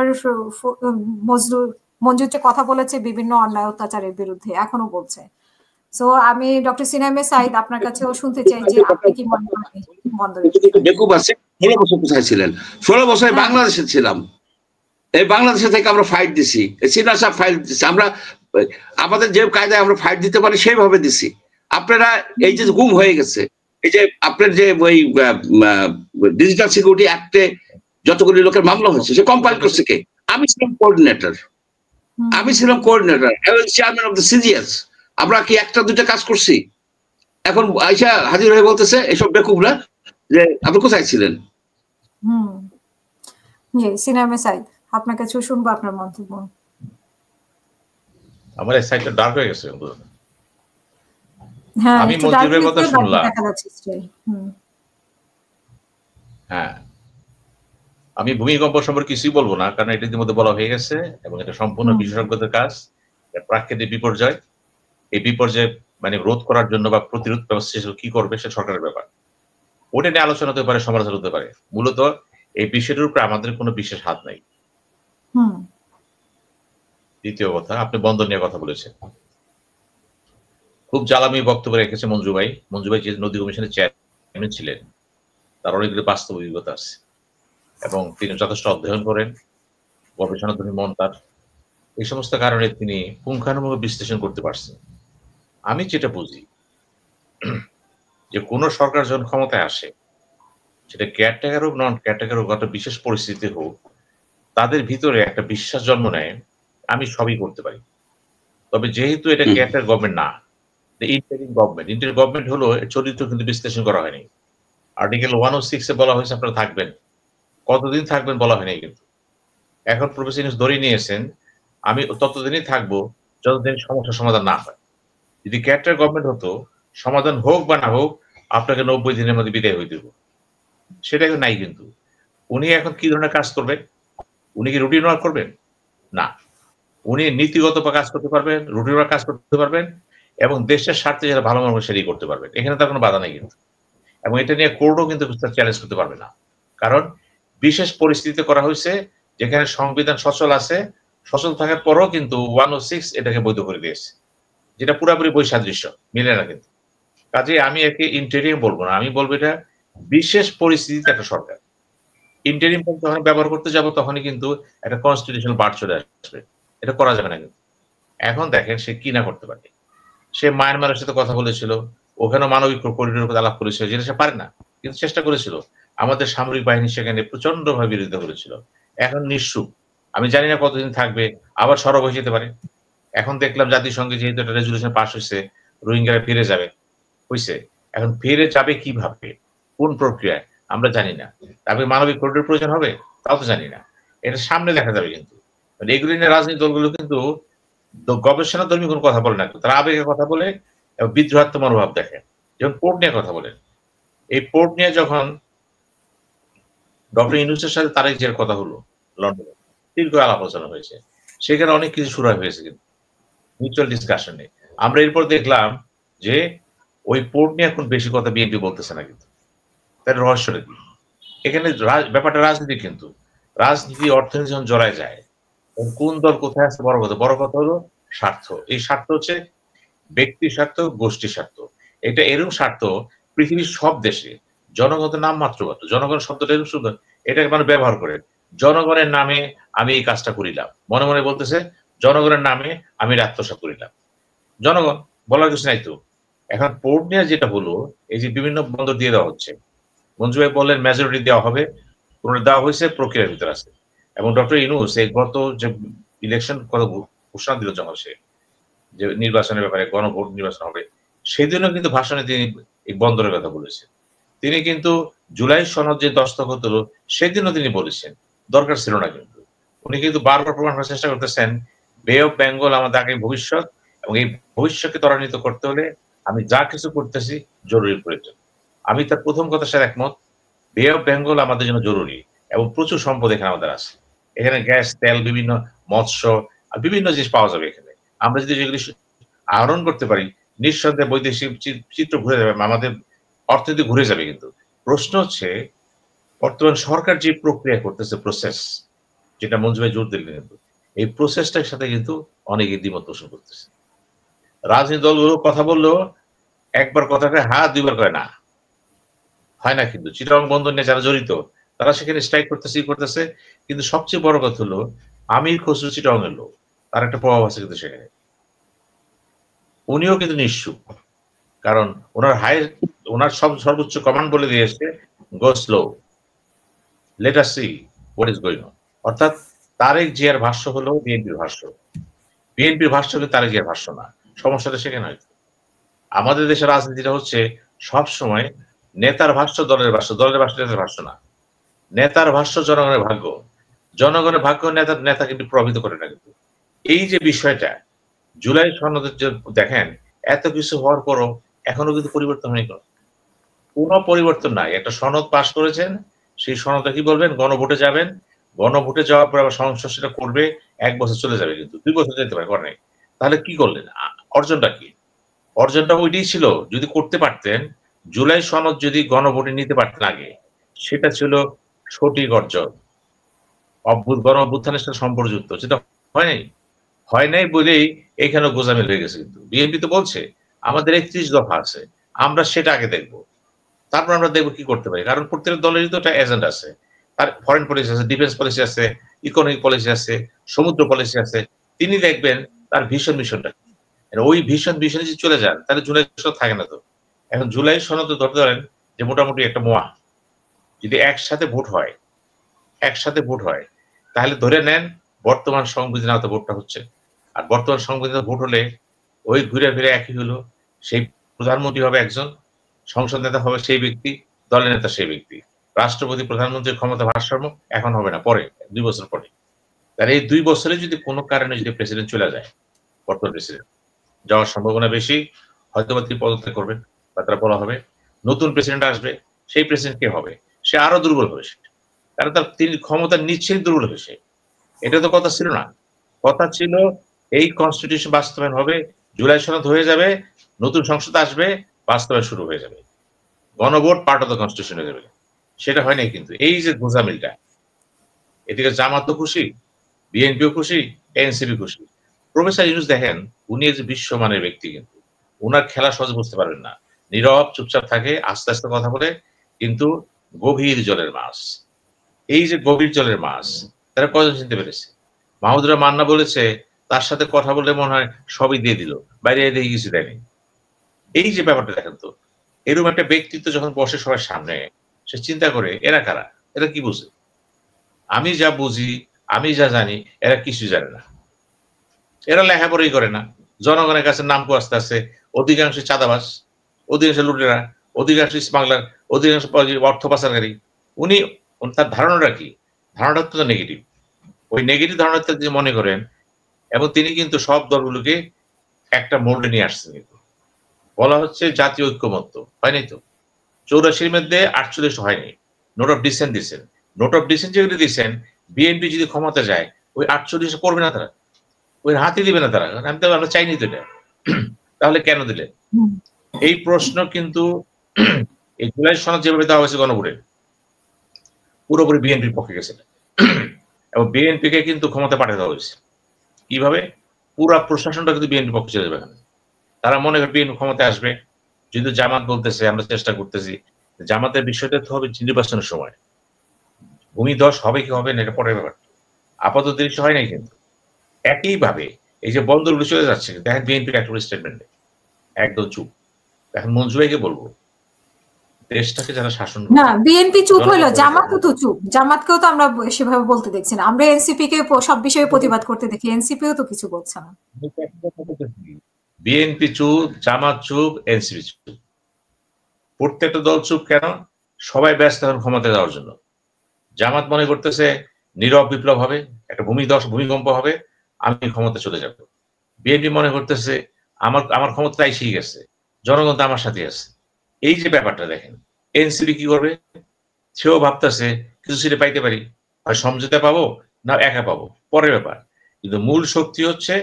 মঞ্জুর কথা বলেছে বিভিন্ন অন্যায় অত্যাচারের বিরুদ্ধে, এখনো বলছে। সো আমি ডক্টর সিনামে সাইদ আপনার কাছেও শুনতে চাই যে আপনি কি মনে করেন বন্ধ? বেকুব আছে, 16 বছর কোথায় ছিলেন? 16 বছর বাংলাদেশে ছিলাম। এই বাংলাদেশে থেকে আমরা ফাইট দিছি, সিনা সাহেব ফাইট দিছি, আমরা আমাদের যে কায়দায় আমরা ফাইট দিতে পারি সেইভাবে দিছি। আপনারা এই যে গুম হয়ে গেছে, এই যে আপনার যে ওই ডিজিটাল সিকিউরিটি অ্যাক্টে যতগুলি লোকের মামলা হয়েছে, সে কম্পাইল করছে কে? আমি ছিলাম coordinator, chairman of the CGS. আমরা কি একটা দুইটা কাজ করছি? এখন আইসা হাজির হয়ে বলতেছে এসব বেকুবরা যে আপনি কোথায় ছিলেন? সিনামে সাইদ, আপনার কাছে শুনবো আপনার মন্তব্য। আমার এই সাইডটা ডার্ক হয়ে গেছে। আমি মঞ্জুরের কথা শুনলাম। হ্যাঁ, আমি ভূমিকম্প সম্পর্কে কিছুই বলবো না, কারণ এটা ইতিমধ্যে বলা হয়ে গেছে এবং এটা সম্পূর্ণ বিশেষজ্ঞদের কাজ। প্রাকৃতিক বিপর্যয়, এই বিপর্যয় মানে রোধ করার জন্য বা প্রতিরোধ ব্যবস্থা কি করবে সে সরকারের ব্যাপার। ওটা নিয়ে আলোচনা হতে পারে, সমালোচনা হতে পারে। মূলত এই বিষয়টির উপরে আমাদের কোনো বিশেষ হাত নাই। দ্বিতীয় কথা, আপনি বন্দর নিয়ে কথা বলেছেন, খুব জ্বালামি বক্তব্য রেখেছে মঞ্জু ভাই। যে নদী কমিশনের চেয়ারম্যান ছিলেন, তার অনেকগুলো বাস্তব অভিজ্ঞতা আছে এবং তিনি যথেষ্ট অধ্যয়ন করেন, গবেষণাধর্মী মন তার। এই সমস্ত কারণে তিনি পুঙ্খানুপুঙ্খ বিশ্লেষণ করতে পারছেন। আমি যেটা বুঝি যে কোন সরকার যখন ক্ষমতায় আসে, সেটা কেয়ারটেকার হোক নন কেয়ারটেকার হোক, একটা বিশেষ পরিস্থিতি হোক, তাদের ভিতরে একটা বিশ্বাস জন্ম নেয় আমি সবই করতে পারি। তবে যেহেতু এটা কেয়ারটেকার গভর্নমেন্ট না, ইন্টারিম গভর্নমেন্ট হলো, চরিত্র কিন্তু বিশ্লেষণ করা হয়নি। আর্টিকেল 106 বলা হয়েছে আপনারা থাকবেন, কতদিন থাকবেন বলা হয়নি কিন্তু। এখন প্রফেসর ইউনূস ধরে নিয়েছেন আমি ততদিনই থাকবো যতদিন সমস্যার সমাধান না হয়। যদি কেয়ারটেকার গভর্নমেন্ট হতো, সমাধান হোক বা না হোক আপনাকে 90 দিনের মধ্যে বিদায় হয়ে দেব, সেটা এখন নাই। কিন্তু উনি এখন কি ধরনের কাজ করবেন? উনি কি রুটিন ওয়ার্ক করবেন? না, উনি নীতিগত কাজ করতে পারবেন, রুটিন ওয়ার্ক কাজ করতে পারবেন এবং দেশের স্বার্থে যারা ভালো মানুষ সেটাই করতে পারবেন। এখানে তার কোনো বাধা নেই কিন্তু। এবং এটা নিয়ে কোর্টও কিন্তু চ্যালেঞ্জ করতে পারবে না, কারণ বিশেষ পরিস্থিতিতে করা হয়েছে যেখানে সংবিধান সচল আছে। সচল থাকার পরও কিন্তু 106 এটাকে বৈধ করে দিয়েছে, যেটা পুরোপুরি বৈসাদৃশ্য, মিলে না কিন্তু। কাজে আমি একে ইন্টেরিয়াম বলবো না, আমি বলবো এটা বিশেষ পরিস্থিতিতে একটা সরকার। ইন্টেরিয়াম যখন ব্যবহার করতে যাব তখনই কিন্তু একটা কনস্টিটিউশনাল বার চলে আসবে, এটা করা যাবে না কিন্তু। এখন দেখেন সে কি না করতে পারে। সে মায়ানমারের সাথে কথা বলেছিল, ওখানে মানবিক করিডোরের কথা আলাপ করেছিল, যেটা সে পারে না কিন্তু চেষ্টা করেছিল। আমাদের সামরিক বাহিনী সেখানে প্রচন্ড ভাবে বিরোধিতা করেছিল। এখন নিঃসুপ, আমি জানি না কতদিন থাকবে, আবার সরব হয়ে যেতে পারে। এখন দেখলাম জাতিসংঘে যেহেতু একটা রেজুলেশন পাস হয়েছে, রোহিঙ্গারা ফিরে যাবে হয়েছে। এখন ফিরে যাবে কিভাবে, কোন প্রক্রিয়ায় আমরা জানি না। তারপরে মানবিক করিডোর প্রয়োজন হবে, তাও তো জানি না। এটা সামনে দেখা যাবে কিন্তু। এগুলি নিয়ে রাজনৈতিক দলগুলো কিন্তু গবেষণা ধর্মী কোনো কথা বলে না, তারা আবেগের কথা বলে এবং বিদ্রোহাত্মক মনোভাব দেখে। যেমন কোর্ট নিয়ে কথা বলেন, এই পোর্ট নিয়ে যখন ডক্টর ইউনূসের সাথে তারেক জিয়ার কথা হলো লন্ডনে, দীর্ঘ আলাপ আলোচনা হয়েছে, সেখানে অনেক কিছু শুরু হয়েছে কিন্তু মিউচুয়াল ডিসকাশনে। আমরা এরপর দেখলাম যে ওই পোর্ট নিয়ে এখন বেশি কথা বিএনপি বলতেছে না, কিন্তু তার রহস্যটা কি? এখানে ব্যাপারটা রাজনীতি, কিন্তু রাজনীতি অর্থনীতি যখন জড়ায় যায়, কোন দল কোথায় আছে বড় কথা হলো স্বার্থ। এই স্বার্থ হচ্ছে ব্যক্তি স্বার্থ, গোষ্ঠী স্বার্থ। এটা এরকম স্বার্থ পৃথিবীর সব দেশে। জনগণের নাম মাত্র কথা, জনগণ শব্দটা এরকম সুন্দর, এটাকে মানে ব্যবহার করে জনগণের নামে আমি এই কাজটা করিলাম, মনে মনে বলতেছে জনগণের নামে আমি আত্মসাৎ করিলাম। জনগণ বলার কিছু নাই তো। এখন পোর্ট নিয়ে যেটা হলো, এই যে বিভিন্ন বন্দর দিয়ে দেওয়া হচ্ছে, মঞ্জু ভাই বললেন মেজরিটি দেওয়া হবে, পুরো দেওয়া হয়েছে, প্রক্রিয়ার ভিতরে আছে। এবং ডক্টর ইউনূস এই গত যে ইলেকশন কথা ঘোষণা দিল যখন সে যে নির্বাচনের ব্যাপারে গণভোট নির্বাচন হবে, সেদিনও কিন্তু ভাষণে তিনি এই বন্দরের কথা বলেছেন। তিনি কিন্তু জুলাই সনদ যে দস্তখত হলো সেদিনও তিনি বলেছেন, দরকার ছিল না, কিন্তু উনি কিন্তু বারবার প্রমাণ করার চেষ্টা করতেছেন বে অফ বেঙ্গল আমাদের আগে ভবিষ্যৎ, এবং এই ভবিষ্যৎকে ত্বরান্বিত করতে হলে আমি যা কিছু করতেছি জরুরি প্রয়োজন। আমি তার প্রথম কথার সাথে একমত, বে অফ বেঙ্গল আমাদের জন্য জরুরি, এবং প্রচুর সম্পদ এখানে আমাদের আছে। এখানে গ্যাস, তেল, বিভিন্ন মৎস্য আর বিভিন্ন জিনিস পাওয়া যাবে এখানে। আমরা যদি যেগুলি আহরণ করতে পারি, নিঃসন্দেহে বৈদেশিক চিত্র ঘুরে যাবে, আমাদের অর্থনীতি ঘুরে যাবে। কিন্তু প্রশ্ন হচ্ছে বর্তমান সরকার যে প্রক্রিয়া করতেছে, প্রসেস, যেটা মঞ্জু ভাই জোর দিলেন, কিন্তু এই প্রসেসটার সাথে কিন্তু অনেকে দ্বিমত পোষণ করতেছে। রাজনৈতিক দলগুলো কথা বললেও একবার কথাটা হ্যাঁ, দুইবার কয় না, হয় না। কিন্তু চিটাগং বন্দর নিয়ে যারা জড়িত তারা সেখানে স্ট্রাইক করতেছে, কিন্তু সবচেয়ে বড় কথা হলো আমির খসরু চিটাগং এর লোক, তার একটা প্রভাব আছে কিন্তু সেখানে। উনিও কিন্তু নিশ্চুপ, কারণ ওনার সর্বোচ্চ কমান্ড বলে দিয়েছে গো slow, let us see what is going on. অর্থাৎ তারেক জিয়ার ভাষ্য হলো বিএনপির ভাষ্য, বিএনপির ভাষ্য হলো তারেক জিয়ার ভাষ্য না। সমস্যাটা সেখানে হয়তো আমাদের দেশের রাজনীতিটা হচ্ছে সব সময় নেতার ভাষ্য দলের ভাষ্য, দলের ভাষ্য নেতার ভাষ্য না। নেতার ভাষ্য জনগণের ভাগ্য, জনগণের ভাগ্য নেতা কিন্তু প্রভাবিত করে না। কিন্তু এই যে বিষয়টা জুলাই সনদের যে দেখেন, এত কিছু হওয়ার পরও এখনো কিন্তু পরিবর্তন হয়নি, কোনো পরিবর্তন নাই। একটা সনদ পাশ করেছেন, সেই সনদটা কি বলবেন, গণভোটে যাবেন, গণভোটে যাওয়ার পর আবার সংসদ সেটা করবে, 1 বছর চলে যাবে, কিন্তু 2 বছর যেতে পারে, করে নাই। তাহলে কি করলেন? অর্জনটা কি? অর্জনটা ওইটাই ছিল, যদি করতে পারতেন, জুলাই সনদ যদি গণভোটে নিতে পারতেন আগে, সেটা ছিল সঠিক অর্জন, গণ অভ্যুত্থানের সাথে সম্পর্কযুক্ত। সেটা হয় নাই বলেই এখানে গোজামিল হয়ে গেছে। কিন্তু বিএনপি তো বলছে আমাদের 31 দফা আছে, আমরা সেটা আগে দেখবো, তারপর আমরা দেখবো কি করতে পারি। কারণ প্রত্যেক দলেরই তো একটা এজেন্ডা আছে, তার ফরেন পলিসি আছে, ডিফেন্স পলিসি আছে, ইকোনমিক পলিসি আছে, সমুদ্র পলিসি আছে। তিনি দেখবেন তার ভীষণ মিশনটা, ওই ভীষণ মিশনে যদি চলে যান তাহলে জুলাই সনদ থাকে না তো। এখন জুলাই সনদ ধরতে ধরেন যে মোটামুটি একটা মোয়া, যদি একসাথে ভোট হয় তাহলে ধরে নেন বর্তমান সংবিধান আওতায় ভোটটা হচ্ছে। আর বর্তমান সংবিধান ভোট হলে ওই ঘুরে ফিরে একই হলো, সেই প্রধানমন্ত্রী হবে একজন, সংসদ নেতা হবে সেই ব্যক্তি, দলের নেতা সেই ব্যক্তি, রাষ্ট্রপতি প্রধানমন্ত্রীর ক্ষমতা ভারসাম্য এখন হবে না, পরে 2 বছর পরে। তাহলে এই 2 বছরে যদি কোনো কারণে যদি প্রেসিডেন্ট চলে যায়, বর্তমান প্রেসিডেন্ট যাওয়ার সম্ভাবনা বেশি, হয়তো বা তিনি পদত্যাগ করবেন বা তারা বলা হবে নতুন প্রেসিডেন্ট আসবে, সেই প্রেসিডেন্ট কে হবে, সে আরো দুর্বল হবে, কারণ তিনি ক্ষমতা নিচ্ছেই দুর্বল হয়েছে। এটা তো কথা ছিল না, কথা ছিল এই কনস্টিটিউশন বাস্তবায়ন হবে, জুলাই সনদ হয়ে যাবে, নতুন সংসদ আসবে, বাস্তবায়ন শুরু হয়ে যাবে, গণভোট পার্ট অফ দ্য কনস্টিটিউশন হয়ে যাবে। সেটা হয় নাই। কিন্তু এই যে গোজামিলটা, এদিকে জামাতও খুশি, বিএনপিও খুশি, এনসিপি খুশি। প্রফেসর ইউনূস দেখেন, উনি যে বিশ্বমানের ব্যক্তি, কিন্তু উনার খেলা সহজে বুঝতে পারবেন না, নীরব চুপচাপ থাকে, আস্তে আস্তে কথা বলে, কিন্তু গভীর জলের মাছ। এই যে গভীর জলের মাছ, তারা কয়জন চিনতে পেরেছে? মাহমুদুর মান্না বলেছে তার সাথে কথা বললে মনে হয় সবই দিয়ে দিল, বাইরে দিয়ে কিছু দেয়নি। এই যে ব্যাপারটা দেখেন তো, এরকম একটা ব্যক্তিত্ব যখন বসে সবার সামনে, সে চিন্তা করে এরা কারা, এরা কি বুঝে, আমি যা বুঝি, আমি যা জানি, এরা কিছু জানে না, এরা লেখাপড়াই করে না, জনগণের কাছে নাম আস্তে আস্তে অধিকাংশ চাঁদাবাজ, অধিকাংশ লুটেরা, অধিকাংশ স্মাগলার, অধিকাংশ অর্থ পাচারকারী। উনি তার ধারণাটা কি? ধারণাটা তো নেগেটিভ। ওই নেগেটিভ ধারণাটা যদি মনে করেন, এবং তিনি কিন্তু সব দলগুলোকে একটা মোল্ডে নিয়ে আসছেন। কিন্তু বলা হচ্ছে জাতীয় ঐক্যমত্য, হয় নাই তো, 84 মধ্যে 48 হয়নি, নোট অফ ডিসেন্ট দিচ্ছেন। নোট অফ ডিসেন্ট যেগুলি দিচ্ছেন, বিএনপি যদি ক্ষমতা যায় ওই 48 করবে না তারা, ওই হাতে দিবে না তারা। আমরা চাইনি তো এটা। তাহলে কেন দিলে? এই প্রশ্ন কিন্তু এই জুলাই সনদ যেভাবে দেওয়া হয়েছে গণভোটে পুরোপুরি বিএনপির পক্ষে গেছে এবং বিএনপিকে কিন্তু ক্ষমতা পাঠিয়ে দেওয়া হয়েছে। কিভাবে? পুরা প্রশাসনটা কিন্তু বিএনপির পক্ষে চলে যাবে। তারা মনে করে বিএনপি ক্ষমতায় আসবে, যেহেতু জামাত বলতেছে আমরা চেষ্টা করতেছি। জামাতের বিষয়টা তো হবে নির্বাচনের সময়, ভূমিধস হবে কি হবে না এটা পরের ব্যাপার, আপাতত দৃশ্য হয় নাই। কিন্তু একইভাবে এই যে বন্দরগুলো চলে যাচ্ছে, দেখেন বিএনপির একটা স্টেটমেন্টে একদম চুপ। এখন মঞ্জু ভাইকে বলবো, দেশটাকে যারা শাসন না, বিএনপি চুপ হলো, জামাতও তো চুপ। জামাতকেও তো আমরা সেভাবে বলতে দেখছি না। আমরা এনসিপি কে সব বিষয়ে প্রতিবাদ করতে দেখি, এনসিপিও তো কিছু বলছে না। বিএনপি চুপ, জামাত চুপ, এনসিপি চুপ, প্রত্যেকটা দল চুপ। কেন? সবাই ব্যস্ত এখন ক্ষমতা দেওয়ার জন্য। জামাত মনে করতেছে নীরব বিপ্লব হবে, একটা ভূমিকম্প হবে, আমি ক্ষমতা চলে যাব। বিএনপি মনে করতেছে আমার ক্ষমতা এসেই গেছে, জনগণ তো আমার সাথে আছে। এই যে ব্যাপারটা দেখেন, এনসিপি কি করবে? সেও ভাবতেছে কিছু সিটে পাইতে পারি, হয় সমঝোতা পাবো না একা পাবো, পরের ব্যাপার। কিন্তু মূল শক্তি হচ্ছে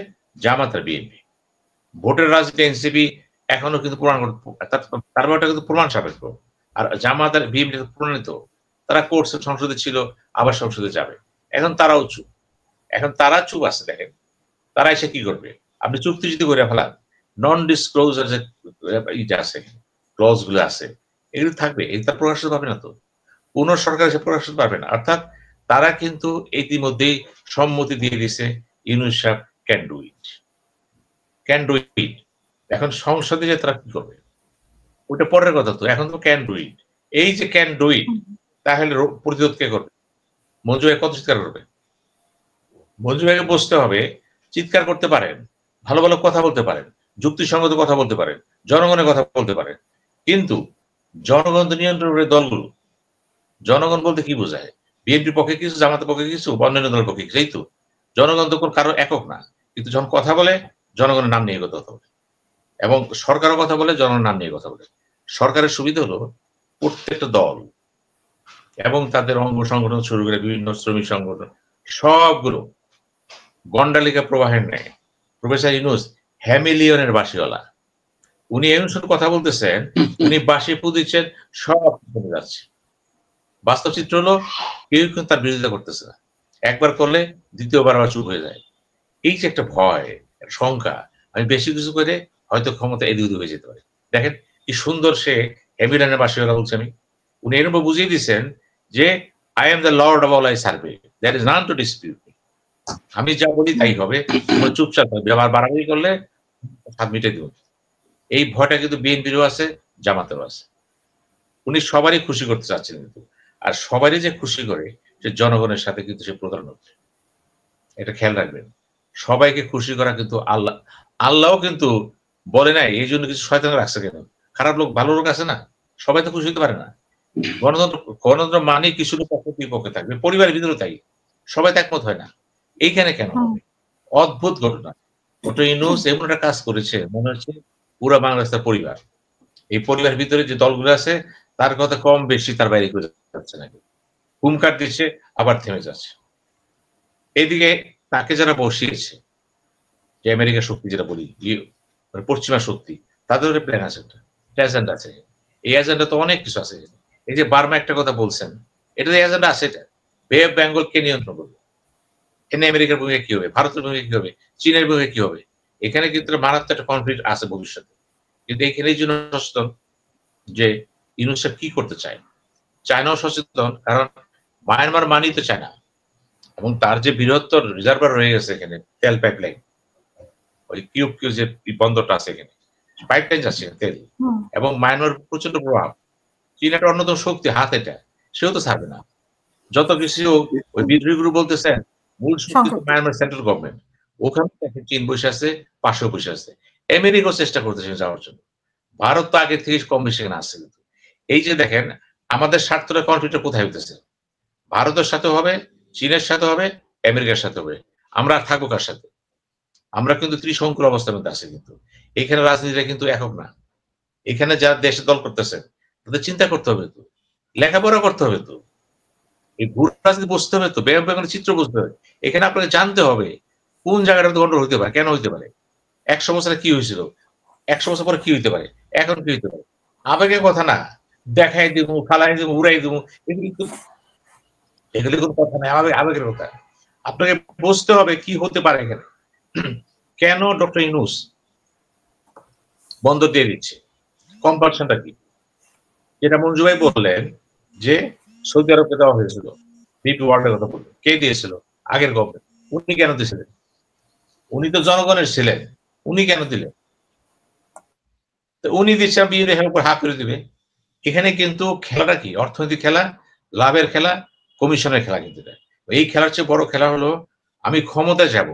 জামাত আর বিএনপি। ভোটের রাজনীতি এনসিপি এখনো কিন্তু তার ব্যাপারটা কিন্তু প্রমাণ সাপেক্ষ। আর জামাত আর বিএনপি প্রমাণিত, তারা কোর্টে সংসদে ছিল, আবার সংসদে যাবে। এখন তারাও চুপ, এখন তারা চুপ আছে। দেখেন তারা এসে কি করবে? আপনি চুক্তি যদি করে ফেলান, নন ডিসক্লোজার যে ইটা আছে, ক্লজ গুলো আছে, এগুলো থাকবে, এই তার প্রকাশ পাবে না তো, কোন সরকার এসে প্রকাশ পারবে না। অর্থাৎ তারা কিন্তু ইতিমধ্যেই সম্মতি দিয়ে দিছে ইউনূস সাহেব can do it, can do it. এখন সংসদে যে তারা কি করবে ওটা পরের কথা, তো এখন তো ক্যান ডু ইট। এই যে ক্যান ডু ইট, তাহলে প্রতিরোধ কে করবে? মঞ্জু ভাই কত চিৎকার করবে? মঞ্জু ভাইকে বসতে হবে, চিৎকার করতে পারেন, ভালো ভালো কথা বলতে পারেন, যুক্তিসঙ্গত কথা বলতে পারেন, জনগণের কথা বলতে পারেন, কিন্তু জনগণ তো নিয়ন্ত্রণ করে দলগুলো। জনগণ বলতে কি বোঝায়? বিএনপির পক্ষে কিছু, জামাতের পক্ষে কিছু, অন্যান্য দলের পক্ষে কিছু, এই তো। জনগণ তো কারো একক না, কিন্তু যখন কথা বলে জনগণের নাম নিয়ে কথা বলে, এবং সরকারও কথা বলে জনগণের নাম নিয়ে কথা বলে। সরকারের সুবিধা হলো প্রত্যেকটা দল এবং তাদের অঙ্গ সংগঠন শুরু করে বিভিন্ন শ্রমিক সংগঠন সবগুলো গন্ডালিকা প্রবাহের নেয়। প্রফেসর ইউনূস হ্যামিলিয়নের বাসিওয়ালা, উনি এমন শুধু কথা বলতেছেন, উনি বাসি পু দিচ্ছেন, সব কমে যাচ্ছে। বাস্তব চিত্র হলো কেউ কিন্তু তার বিরোধিতা করতেছে না, একবার করলে দ্বিতীয়বার আবার চুপ হয়ে যায়। এই যে একটা ভয়, শঙ্কা, আমি বেশি কিছু করে হয়তো ক্ষমতা এদিক হয়ে যেতে পারে। দেখেন কি সুন্দর সে হ্যামিলিয়নের বাসিওয়ালা বলছে। উনি এরকম বুঝিয়ে দিচ্ছেন যে I am the lord of all I survey, that is not to dispute. আমি যা বলি তাই হবে, চুপচাপ হবে, আবার বাড়াবাড়ি করলে হাত মিটে দিব। এই ভয়টা কিন্তু বিএনপিরও আছে, জামাতেরও আছে। উনি সবারই খুশি করতে চাচ্ছেন, কিন্তু আর সবারই যে খুশি করে সে জনগণের সাথে কিন্তু সে প্রতারণা হচ্ছে। এটা খেয়াল রাখবেন, সবাইকে খুশি করা কিন্তু আল্লাহও কিন্তু বলে নাই এই জন্য কিছু শয়তান রাখছে কেন। খারাপ লোক ভালো লোক আছে না, সবাই তো খুশি হতে পারে না। গণতন্ত্র মানে কিছু লোক বিপক্ষে থাকবে, পরিবারের ভিতরে তাই, সবাই তো একমত হয় না। এইখানে কেন হবে? অদ্ভুত ঘটনা। ডক্টর ইউনূস এমন একটা কাজ করেছে, মনে হচ্ছে পুরা বাংলাদেশ তার পরিবার। এই পরিবারের ভিতরে যে দলগুলো আছে তার কথা কম বেশি তার বাইরে করে যাচ্ছে নাকি, হুমকার দিচ্ছে আবার থেমে যাচ্ছে। এইদিকে তাকে যারা বসিয়েছে, যে আমেরিকা শক্তি যেটা বলি, পশ্চিমা শক্তি, তাদের প্ল্যান আছে, একটা এজেন্ডা আছে। এই এজেন্ডা তো অনেক কিছু আছে। এই যে বার্মা একটা কথা বলছেন, এটা এজেন্ডা আছে, এটা বে অফ বেঙ্গল কে নিয়ন্ত্রণ করবে, এখানে আমেরিকার ভূমিকা কি হবে, ভারতের ভূমিকা কি হবে, চীনের ভূমিকা কি হবে। এখানে কিন্তু মারাত্মক একটা কনফ্লিক্ট আছে ভবিষ্যতে। কিন্তু এখানে এই জন্য সচেতন যে ইউনূস সাহেব কি করতে চায়, চায়নাও সচেতন, কারণ মায়ানমার মানেই তো চায়না, এবং তার যে বৃহত্তর রিজার্ভার রয়ে গেছে এখানে, তেল পাইপলাইন, ওই কিউব যে বন্দরটা আছে এখানে, পাইপলাইন যাচ্ছে তেল, এবং মায়ানমার প্রচন্ড প্রভাব। চীন একটা অন্যতম শক্তি হাত, এটা সেও তো ছাড়বে না। যত কিছু ওই বিদ্রোহী গ্রুপ বলতেছেন, মূল শক্তি তো মায়ানমার সেন্ট্রাল গভর্নমেন্ট, ওখানে চীন বসে আছে, পাশেও বসে আছে, আমেরিকাও চেষ্টা করতেছে যাওয়ার জন্য। ভারত তো আগে থেকে কম বেশি এখানে আসছে। কিন্তু এই যে দেখেন আমাদের স্বার্থটা কনফ্লিক্টটা কোথায় হইতেছে, ভারতের সাথে হবে, চীনের সাথে হবে, আমেরিকার সাথে হবে, আমরা থাকবো কার সাথে? আমরা কিন্তু ত্রিশঙ্কুল অবস্থার মধ্যে আছি। কিন্তু এখানে রাজনীতিটা কিন্তু একক না, এখানে যারা দেশে দল করতেছে তাদের চিন্তা করতে হবে তো, লেখাপড়া করতে হবে তো, এই ভূ রাজনীতি বুঝতে হবে তো, ব্যাপক চিত্র বুঝতে হবে। এখানে আপনাকে জানতে হবে কোন জায়গাটা গন্ডগোল হতে পারে, কেন হইতে পারে, 100 বছরে কি হয়েছিল, 100 বছর পরে কি হইতে পারে, এখন কি হইতে পারে। আবেগের কথা না, দেখাই দিব, ফালাই দিব, উড়াই দিব, এগুলি কোনো কথা নাই, আবেগের কথা। আপনাকে বুঝতে হবে কি হতে পারে এখানে। কেন ডক্টর ইউনূস বন্দর দিয়ে দিচ্ছে, কম্পালশনটা কি? যেটা মঞ্জু ভাই বললেন যে সৌদি আরবকে দেওয়া হয়েছিল, ডিপি ওয়ার্ল্ডের কথা বললেন, কে দিয়েছিল? আগের গভর্নমেন্ট। উনি কেন দিয়েছিলেন? উনি তো জনগণের ছিলেন, উনি কেন দিলেন? উনি দিচ্ছে, বিয়ে রেখার উপর হাত করে দিবে। এখানে কিন্তু খেলাটা কি? অর্থনৈতিক খেলা, লাভের খেলা, কমিশনের খেলা। কিন্তু এই খেলার চেয়ে বড় খেলা হলো আমি ক্ষমতায় যাব,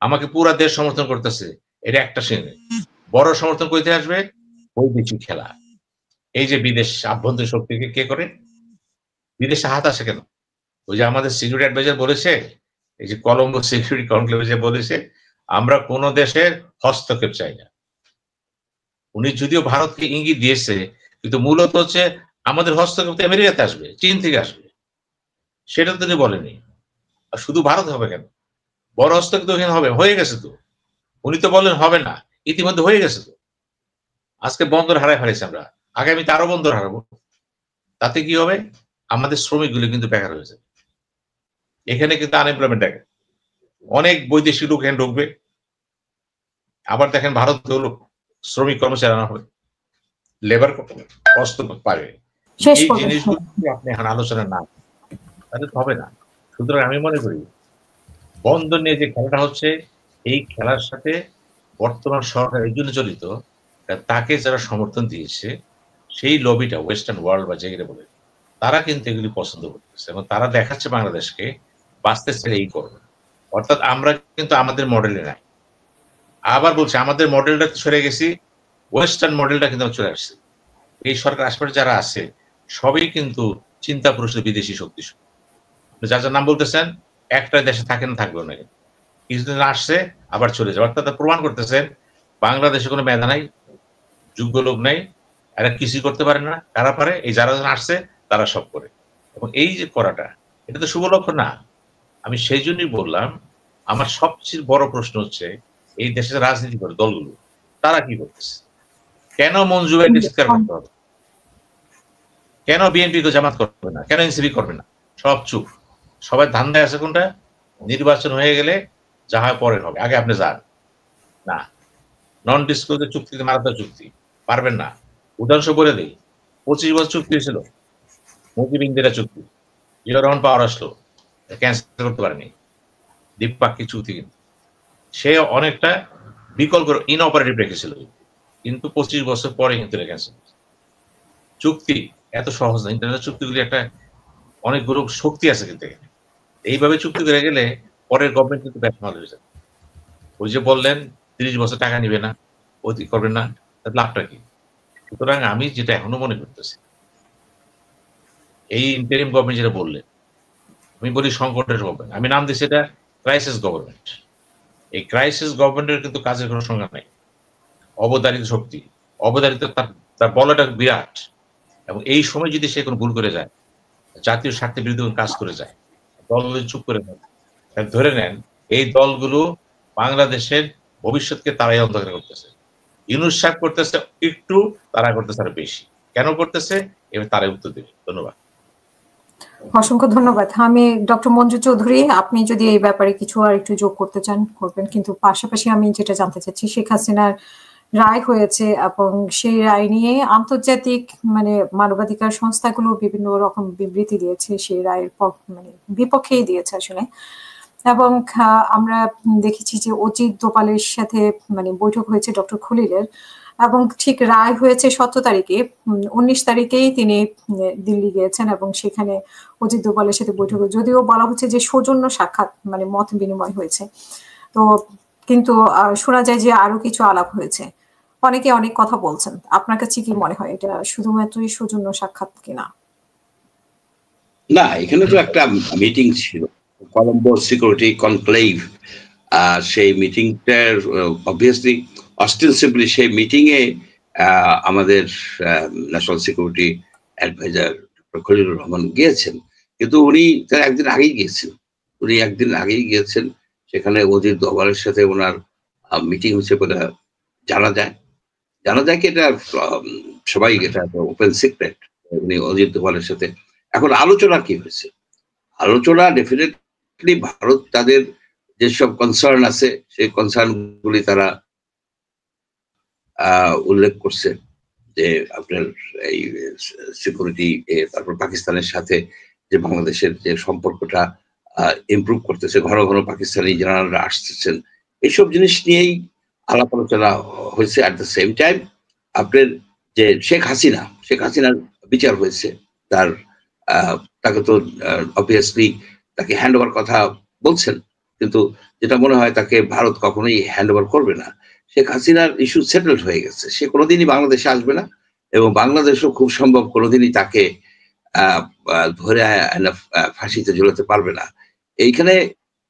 আমাকে পুরা দেশ সমর্থন করতেছে, এটা একটা শ্রেণী। বড় সমর্থন করতে আসবে বৈদেশিক খেলা। এই যে বিদেশ আভ্যন্তরীণ শক্তিকে কে করে? বিদেশে হাত আসে কেন? ওই যে আমাদের সিকিউরিটি অ্যাডভাইজার বলেছে, এই যে কলম্বো সিকিউরিটি কনক্লেভে যে বলেছে, আমরা কোন দেশের হস্তক্ষেপ চাই না। উনি যদিও ভারতকে ইঙ্গিত দিয়েছে, কিন্তু মূলত হচ্ছে আমাদের হস্তক্ষেপ তো আমেরিকাতে আসবে, চীন থেকে আসবে, সেটা তিনি বলেনি। আর শুধু ভারত হবে কেন? বড় হস্তক্ষেপ তো এখানে হবে, হয়ে গেছে তো। উনি তো বলেন হবে না, ইতিমধ্যে হয়ে গেছে তো। আজকে বন্দর হারাই ফেলেছি আমরা, আগামীতে আরো বন্দর হারাবো। তাতে কি হবে? আমাদের শ্রমিকগুলো কিন্তু বেকার হয়ে যাবে। এখানে কিন্তু আনএমপ্লয়মেন্ট দেখেন, অনেক বৈদেশিক লোক এখানে ঢুকবে। আবার দেখেন ভারত শ্রমিক কর্মচারী আনা হবে, লেবার কষ্ট পাবে। এই জিনিসগুলো আপনি এখন আলোচনা না, তাহলে হবে না। সুতরাং আমি মনে করি বন্দর নিয়ে যে খেলাটা হচ্ছে, এই খেলার সাথে বর্তমান সরকার এই জন্য জড়িত, তাকে যারা সমর্থন দিয়েছে সেই লবিটা, ওয়েস্টার্ন ওয়ার্ল্ড বা যেগুলো বলে, তারা কিন্তু এগুলি পছন্দ করতেছে এবং তারা দেখাচ্ছে বাংলাদেশকে বাঁচতে ছেড়ে এই করবে। অর্থাৎ আমরা কিন্তু আমাদের মডেলে নাই। আবার বলছে আমাদের মডেলটা সরে গেছি, ওয়েস্টার্ন মডেলটা কিন্তু চলে আসছে। এই সরকার আশপাশে যারা আছে সবই কিন্তু চিন্তা পুরুষ বিদেশি শক্তি। যার যার নাম বলতেছেন, একটা দেশে থাকে না, থাকবেও না, কিছুদিন আসছে আবার চলে যাবে। অর্থাৎ প্রমাণ করতেছেন বাংলাদেশে কোনো মেধা নাই, যোগ্য লোক নাই, এরা কিছুই করতে পারে না। কারা পারে? এই যারা আসছে তারা সব করে। এবং এই যে করাটা, এটা তো শুভ লক্ষণ না। আমি সেই জন্যই বললাম, আমার সবচেয়ে বড় প্রশ্ন হচ্ছে এই দেশে রাজনীতি করে দলগুলো, তারা কি করতেছে? কেন মঞ্জু ভাইকে চিৎকার করতে হবে? কেন বিএনপি কে জামাত করবে না? কেন এনসিপি করবে না? সব চুপ। সবাই ধান্দায় আছে কোনটা? নির্বাচন হয়ে গেলে যা হয় পরে হবে, আগে আপনি যান না। নন ডিসক্লোজার চুক্তিতে মারাত্মক চুক্তি, পারবেন না। উদাহরণ বলে দিই, 25 বছর চুক্তি হয়েছিল, মুজিব ইন্দিরা চুক্তি, জিয়া রহমান পাওয়ার আসলো, ক্যান্সেল করতে পারেনি। দ্বিপাক্ষিক চুক্তি কিন্তু সে অনেকটা বিকল্প ইনঅপারেটিভ রেখেছিল, কিন্তু 25 বছর পরে কিন্তু ক্যান্সেল। চুক্তি এত সহজ না, ইন্টারন্যাশনাল চুক্তিগুলি একটা অনেকগুলো শক্তি আছে কিন্তু। এইভাবে চুক্তি করে গেলে পরের গভর্নমেন্ট কিন্তু ব্যর্থ হয়ে যাবে। ওই যে বললেন 30 বছর টাকা নিবে না, অতি করবেন না, তার লাভটা কি? সুতরাং আমি যেটা এখনো মনে করতেছি, এই ইন্টারিম গভর্নমেন্ট যেটা বললেন, আমি বলি সংকটের গভর্নমেন্ট, আমি নাম দিচ্ছি এটা ক্রাইসিস গভর্নমেন্ট। এই ক্রাইসিস গভর্নমেন্টের কিন্তু কাজের কোনো সংজ্ঞা নাই। অবধারিত শক্তি, অবধারিত, তার বলাটা বিরাট। এবং এই সময় যদি সে কোনো ভুল করে যায়, জাতীয় স্বার্থের বিরুদ্ধে কাজ করে যায়, দল চুপ করে নেন, ধরে নেন এই দলগুলো বাংলাদেশের ভবিষ্যৎকে তারাই অন্ধকার করতেছে। ইউনূস সাহেব করতেছে একটু, তারা করতেছে আরো বেশি। কেন করতেছে? এবার তারাই উত্তর দেবে। ধন্যবাদ। অসংখ্য ধন্যবাদ। আমি ডক্টর মঞ্জু চৌধুরী, আপনি যদি এই ব্যাপারে কিছু আর একটু যোগ করতে চান করবেন, কিন্তু পাশাপাশি আমি যেটা জানতে চাচ্ছি, শেখ হাসিনার রায় হয়েছে এবং সেই রায় নিয়ে আন্তর্জাতিক মানবাধিকার সংস্থাগুলো বিভিন্ন রকম বিবৃতি দিয়েছে, সেই রায়ের বিপক্ষেই দিয়েছে আসলে। এবং আমরা দেখেছি যে অজিত দোভালের সাথে বৈঠক হয়েছে ডক্টর খলিলের, এবং ঠিক রায় হয়েছে 17 তারিখে। 19 তারিখেই তিনি দিল্লি গিয়েছেন এবং সেখানে অজিত দোভালের সাথে বৈঠক, যদিও বলা হচ্ছে যে সৌজন্য সাক্ষাৎ মত বিনিময় হয়েছে, তো কিন্তু শোনা যায় যে আরো কিছু আলাপ হয়েছে। অনেকে অনেক কথা বলছেন, আপনার কাছে কি মনে হয় এটা শুধুমাত্রই সৌজন্য সাক্ষাৎ কিনা? না, এখানে তো একটা মিটিং ছিল, কলম্বো সিকিউরিটি কনক্লেভ। সেই মিটিংটার অবভিয়াসলি অস্টেনসিবলি সেই মিটিং এ আমাদের national security adviser Khalilur Rahman গিয়েছেন, কিন্তু উনি তার একদিন আগেই গিয়েছেন। সেখানে অজিত দোভালের সাথে ওনার মিটিং হচ্ছে বলে জানা যায় কি এটা সবাই, এটা ওপেন সিক্রেট। উনি অজিত দোভালের সাথে এখন আলোচনা কি হয়েছে, আলোচনা ডেফিনেটলি ভারত তাদের যেসব কনসার্ন আছে সেই কনসার্ন গুলি তারা উল্লেখ করছে, যে আপনার এই সিকিউরিটি, তারপর পাকিস্তানের সাথে যে বাংলাদেশের যে সম্পর্কটা ইমপ্রুভ করতেছে, ঘন ঘন পাকিস্তানি জেনারেলরা আসতেছেন, এইসব জিনিস নিয়েই আলাপ আলোচনা হয়েছে। অ্যাট দ্য সেম টাইম আপনার যে শেখ হাসিনার বিচার হয়েছে, তাকে তো অবভিয়াসলি তাকে হ্যান্ড ওভার কথা বলছেন, কিন্তু যেটা মনে হয় তাকে ভারত কখনোই হ্যান্ড ওভার করবে না। শেখ হাসিনার ইস্যু সেটেলড হয়ে গেছে, সে কোনোদিনই বাংলাদেশে আসবে না, এবং বাংলাদেশও খুব সম্ভব কোনোদিনই তাকে ধরে ফাঁসিতে ঝুলাতে পারবে না। এইখানে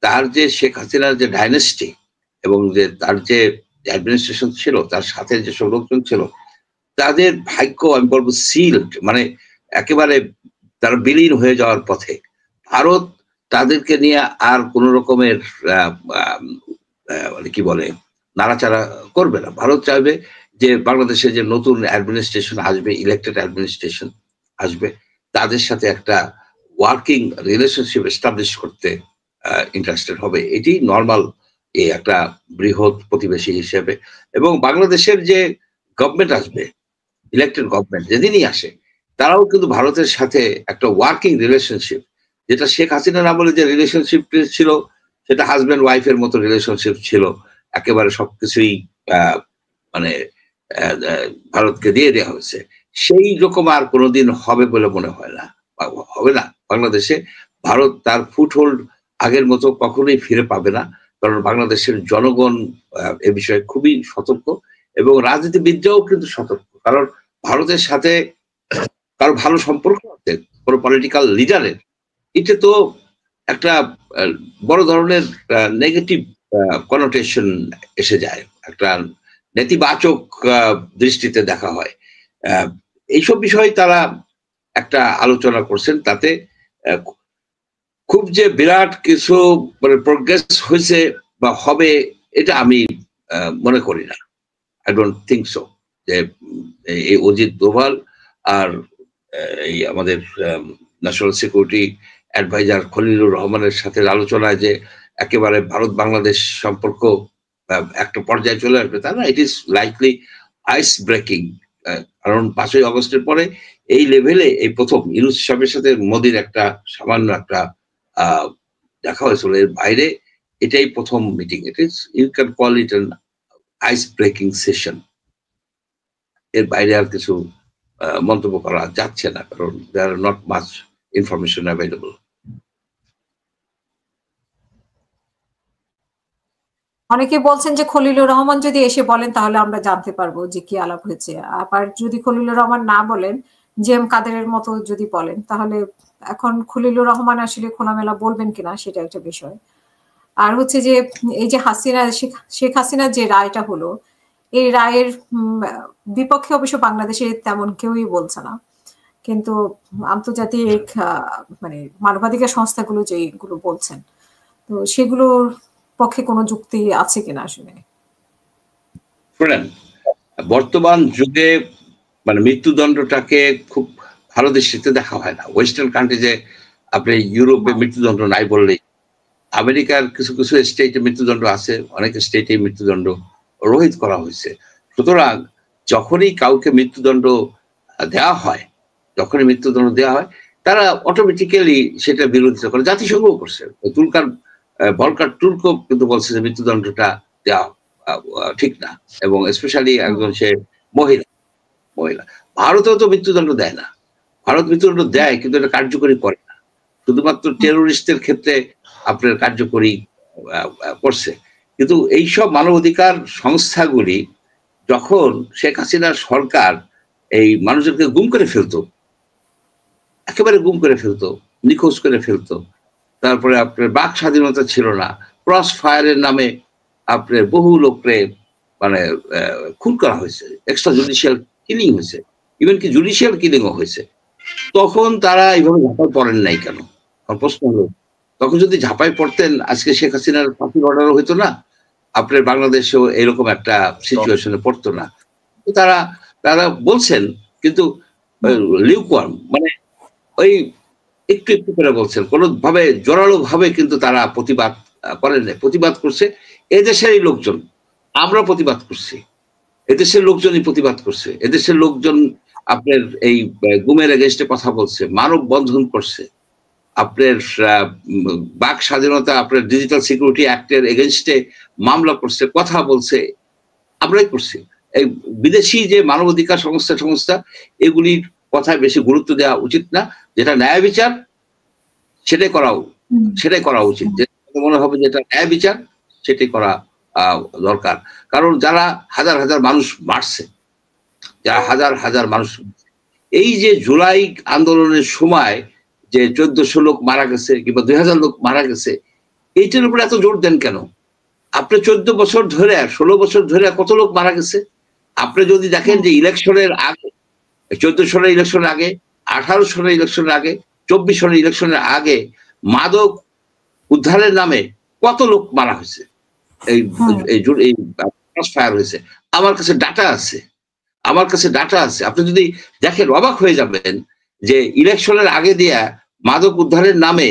তার যে শেখ হাসিনার যে ডাইনেস্টি এবং যে তার যে অ্যাডমিনিস্ট্রেশন ছিল, তার সাথে যেসব লোকজন ছিল, তাদের ভাগ্য আমি বলবো সিল্ড, মানে একেবারে তারা বিলীন হয়ে যাওয়ার পথে। ভারত তাদেরকে নিয়ে আর কোন রকমের মানে কি বলে নাড়াচাড়া করবে না। ভারত চাইবে যে বাংলাদেশে যে নতুন অ্যাডমিনিস্ট্রেশন আসবে, ইলেক্টেড অ্যাডমিনিস্ট্রেশন আসবে, তাদের সাথে একটা ওয়ার্কিং রিলেশনশিপ এস্টাবলিশ করতে ইন্টারেস্টেড হবে। এটি নর্মাল একটা বৃহৎ প্রতিবেশী হিসেবে। এবং বাংলাদেশের যে গভর্নমেন্ট আসবে, ইলেক্টেড গভর্নমেন্ট যেদিনই আসে, তারাও কিন্তু ভারতের সাথে একটা ওয়ার্কিং রিলেশনশিপ, যেটা শেখ হাসিনার আমলে যে রিলেশনশিপ ছিল সেটা হাজব্যান্ড ওয়াইফের মতো রিলেশনশিপ ছিল, একেবারে সবকিছুই মানে ভারতকে দিয়ে দেওয়া হয়েছে। সেই রকম আর কোনোদিন হবে বলে মনে হয় না, হবে না। বাংলাদেশে ভারত তার ফুটহোল্ড আগের মতো কখনোই ফিরে পাবে না, কারণ বাংলাদেশের জনগণ এ বিষয়ে খুবই সতর্ক, এবং রাজনীতিবিদরাও কিন্তু সতর্ক। কারণ ভারতের সাথে কারো ভালো সম্পর্ক আছে কোনো পলিটিক্যাল লিডারের, এটা তো একটা বড় ধরনের নেগেটিভ কনোটেশন এসে যায়, একটা নেতিবাচক দৃষ্টিতে দেখা হয়। এইসব বিষয় তারা একটা আলোচনা করছেন, তাতে খুব যে বিরাট কিছু মানে প্রোগ্রেস হয়েছে বা হবে এটা আমি মনে করি না। আই ডোন্ট থিঙ্ক সো, যে এই অজিত দোভাল আর এই আমাদের ন্যাশনাল সিকিউরিটি অ্যাডভাইজার খলিলুর রহমানের সাথে আলোচনায় যে একেবারে ভারত বাংলাদেশ সম্পর্ক একটা পর্যায়ে চলে আসবে তা না। It is likely ice breaking, কারণ 5ই আগস্টের পরে এই লেভেলে এই প্রথম ইউনূস সাহেবের সাথে মোদির একটা সামান্য একটা দেখা হয়েছিল, এর বাইরে এটাই প্রথম meeting. It is, you can call it an ice breaking session. এর বাইরে আর কিছু মন্তব্য করা যাচ্ছে না, কারণ there are not much information available. অনেকে বলছেন যে খলিলুর রহমান যদি এসে বলেন তাহলে আমরা জানতে পারবো যে কি আলাপ হয়েছে, আবার যদি খলিলুর রহমান না বলেন, জি এম কাদেরের মতো যদি বলেন, তাহলে এখন খলিলুর রহমান আসলে খোলামেলা বলবেন কিনা সেটা একটা বিষয়। আর হচ্ছে যে এই যে শেখ হাসিনার যে রায়টা হলো, এই রায়ের বিপক্ষে অবশ্য বাংলাদেশে তেমন কেউই বলছে না, কিন্তু আন্তর্জাতিক মানে মানবাধিকার সংস্থাগুলো যেগুলো বলছেন, তো সেগুলোর পক্ষে কোনো যুক্তি আছে কিনা আসলে? শুনেন, বর্তমান যুগে মানে মৃত্যুদণ্ডটাকে খুব ভালো দৃষ্টিতে দেখা হয় না। ওয়েস্টার্ন কান্ট্রিজে আপনি ইউরোপে মৃত্যুদণ্ড নাই বললেই, আমেরিকার কিছু কিছু স্টেটে মৃত্যুদণ্ড আছে, অনেক স্টেটে মৃত্যুদণ্ড রোহিত করা হয়েছে। সুতরাং যখনই কাউকে মৃত্যুদণ্ড দেওয়া হয়, তারা অটোমেটিক্যালি সেটা বিরোধিতা করে। জাতিসংঘও করছে, ভলকার তুর্ক কিন্তু বলছে যে মৃত্যুদণ্ডটা দেওয়া ঠিক না, এবং স্পেশালি একজন সে মহিলা। ভারতেও তো মৃত্যুদণ্ড দেয় না, ভারত মৃত্যুদণ্ড দেয় কিন্তু এটা কার্যকরী করে না, শুধুমাত্র টেরোরিস্টের ক্ষেত্রে আপনার কার্যকরী করছে। কিন্তু এইসব মানবাধিকার সংস্থাগুলি যখন শেখ হাসিনার সরকার এই মানুষজনকে গুম করে ফেলতো, একেবারে গুম করে ফেলতো, নিখোঁজ করে ফেলতো, তারপরে আপনার বাক স্বাধীনতা ছিল না, ক্রস ফায়ারের নামে আপনার বহু লোকরে মানে খুন করা হয়েছে, এক্সট্রা জুডিশিয়াল কিলিং হয়েছে, ইভেন কি জুডিশিয়াল কিলিংও হয়েছে, তখন তারা এইভাবে ঝাঁপায় পড়েন নাই কেন? প্রশ্ন হলো, তখন যদি ঝাঁপায় পড়তেন আজকে শেখ হাসিনার ফাঁসির অর্ডারও হইতো না, আপনার বাংলাদেশেও এরকম একটা সিচুয়েশনে পড়তো না। তারা তারা বলছেন কিন্তু লিউকওয়ার্ম, মানে ওই একটু একটু করে বলছেন, কোনোভাবে জোরালো ভাবে কিন্তু তারা প্রতিবাদ করেন নাই। প্রতিবাদ করছে এদেশেরই লোকজন, আমরা প্রতিবাদ করছি, এদেশের লোকজনই প্রতিবাদ করছে, এদেশের লোকজন আপনার এই গুমের এগেনস্টে কথা বলছে, মানব বন্ধন করছে, আপনার বাক স্বাধীনতা, আপনার ডিজিটাল সিকিউরিটি অ্যাক্টের এগেনস্টে মামলা করছে, কথা বলছে, আমরাই করছি। এই বিদেশি যে মানবাধিকার সংস্থা এগুলির কথায় বেশি গুরুত্ব দেওয়া উচিত না, যেটা ন্যায় বিচার সেটাই করা উচিত, যেটা মনে হবে যেটা ন্যায় বিচার সেটাই করা দরকার। কারণ যারা হাজার হাজার মানুষ মারছে, যারা হাজার হাজার মানুষ, এই যে জুলাই আন্দোলনের সময় যে 1400 লোক মারা গেছে কিংবা 2000 লোক মারা গেছে, এইটার উপরে এত জোর দেন কেন? আপনি 14 বছর ধরে 16 বছর ধরে কত লোক মারা গেছে? আপনি যদি দেখেন যে ইলেকশনের আগে, 14 সালের ইলেকশনের আগে, 18 সালের ইলেকশনের আগে, 24 সালের ইলেকশনের আগে মাদক উদ্ধারের নামে কত লোক মারা হয়েছে, এই ফায়ার হয়েছে। আমার কাছে ডাটা আছে, আপনি যদি দেখেন অবাক হয়ে যাবেন যে ইলেকশনের আগে দিয়া মাদক উদ্ধারের নামে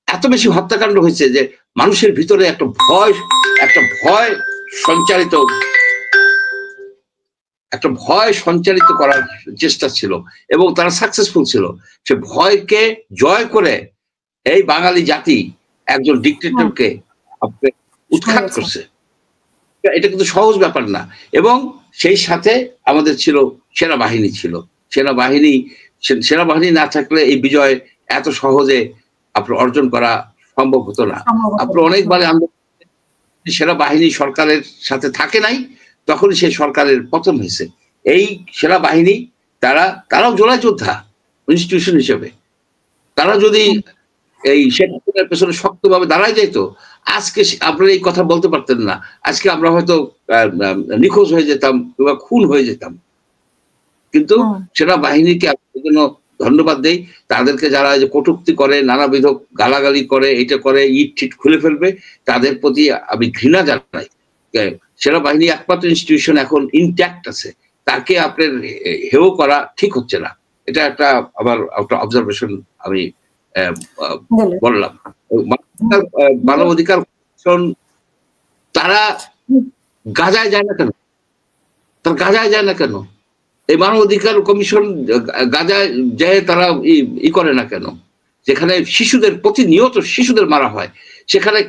এত বেশি হত্যাকাণ্ড হয়েছে যে মানুষের ভিতরে একটা ভয় সঞ্চারিত করার চেষ্টা ছিল এবং তারা সাকসেসফুল ছিল। সে ভয়কে জয় করে এই বাঙালি জাতি একজন ডিক্টেটরকে উৎখাত করছে। এটা কিন্তু সহজ ব্যাপার না। এবং সেই সাথে আমাদের ছিল সেনাবাহিনী না থাকলে এই বিজয় এত সহজে আপনার অর্জন করা সম্ভব হতো না। আপনার অনেকবার সেনাবাহিনী সরকারের সাথে থাকে নাই, তখনই সেই সরকারের পতন হয়েছে। এই সেনাবাহিনী তারাও জোড়া যোদ্ধা ইনস্টিটিউশন হিসেবে, তারা যদি এই শেখ হাসিনার পেছনে শক্তভাবে দাঁড়ায় যেত, আজকে আপনারা এই কথা বলতে পারতেন না। আজকে আমরা হয়তো নিখোঁজ হয়ে যেতাম কিংবা খুন হয়ে যেতাম। কিন্তু সেনাবাহিনীকে আপনার জন্য ধন্যবাদ দেই। তাদেরকে যারা যে কটূক্তি করে, নানাবিধ গালাগালি করে, এটা করে, ইট ঠিট খুলে ফেলবে, তাদের প্রতি আমি ঘৃণা জানাই। সেনাবাহিনী একমাত্র ইনস্টিটিউশন এখন ইনট্যাক্ট আছে, তাকে আপনার হেয় করা ঠিক হচ্ছে না। এটা একটা আবার একটা অবজারভেশন আমি বললাম। মানবাধিকার তারা গাজায় যায় না কেন? এই মানবাধিকার কমিশন গাজায় যায় তারা করে না কেন? যেখানে প্রতিনিয়ত শিশুদের মারা হয়, সেখানে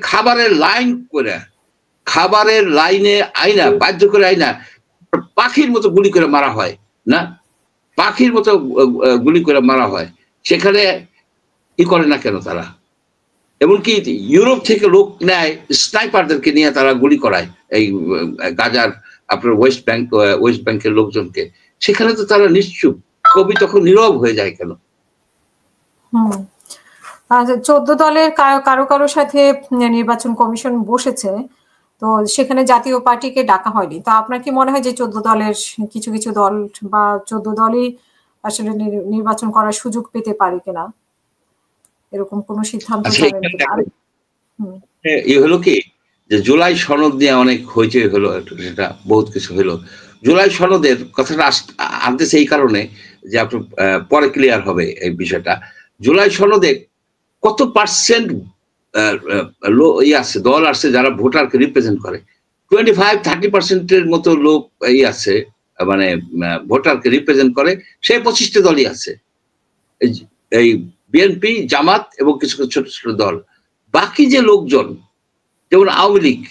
খাবারের লাইনে আইনা বাধ্য করে আইনা পাখির মতো গুলি করে মারা হয় না, পাখির মতো গুলি করে মারা হয়, সেখানে করে না কেন তারা? এমনকি ইউরোপ থেকে লোক নেয়, স্নাইপারদেরকে নিয়ে তারা গুলি করায় এই গাজার আপনার ওয়েস্ট ব্যাংকের লোকজনকে। সেখানে তো তারা নিশ্চুপ। কবি তখন নীরব হয়ে যায় কেন? 14 দলের কারো সাথে নির্বাচন কমিশন বসেছে, তো সেখানে জাতীয় পার্টিকে ডাকা হয়নি। তো আপনার কি মনে হয় যে 14 দলের কিছু দল বা 14 দলই আসলে নির্বাচন করার সুযোগ পেতে পারে কিনা, এরকম কোন সিদ্ধান্ত? হলো কি যে জুলাই সনদ নিয়ে অনেক হইচই হলো, সেটা বহুত কিছু হলো। জুলাই সনদের কথাটা আনতেছে এই কারণে যে আপনার পরে ক্লিয়ার হবে এই বিষয়টা। জুলাই সনদে কত পার্সেন্ট আছে, দল আছে যারা ভোটারকে রিপ্রেজেন্ট করে? 25-30% মতো লোক আছে, মানে ভোটারকে রিপ্রেজেন্ট করে। সেই 25টা দলই আছে, এই বিএনপি, জামাত এবং কিছু ছোট ছোট দল। বাকি যে লোকজন, যেমন আওয়ামী লীগ,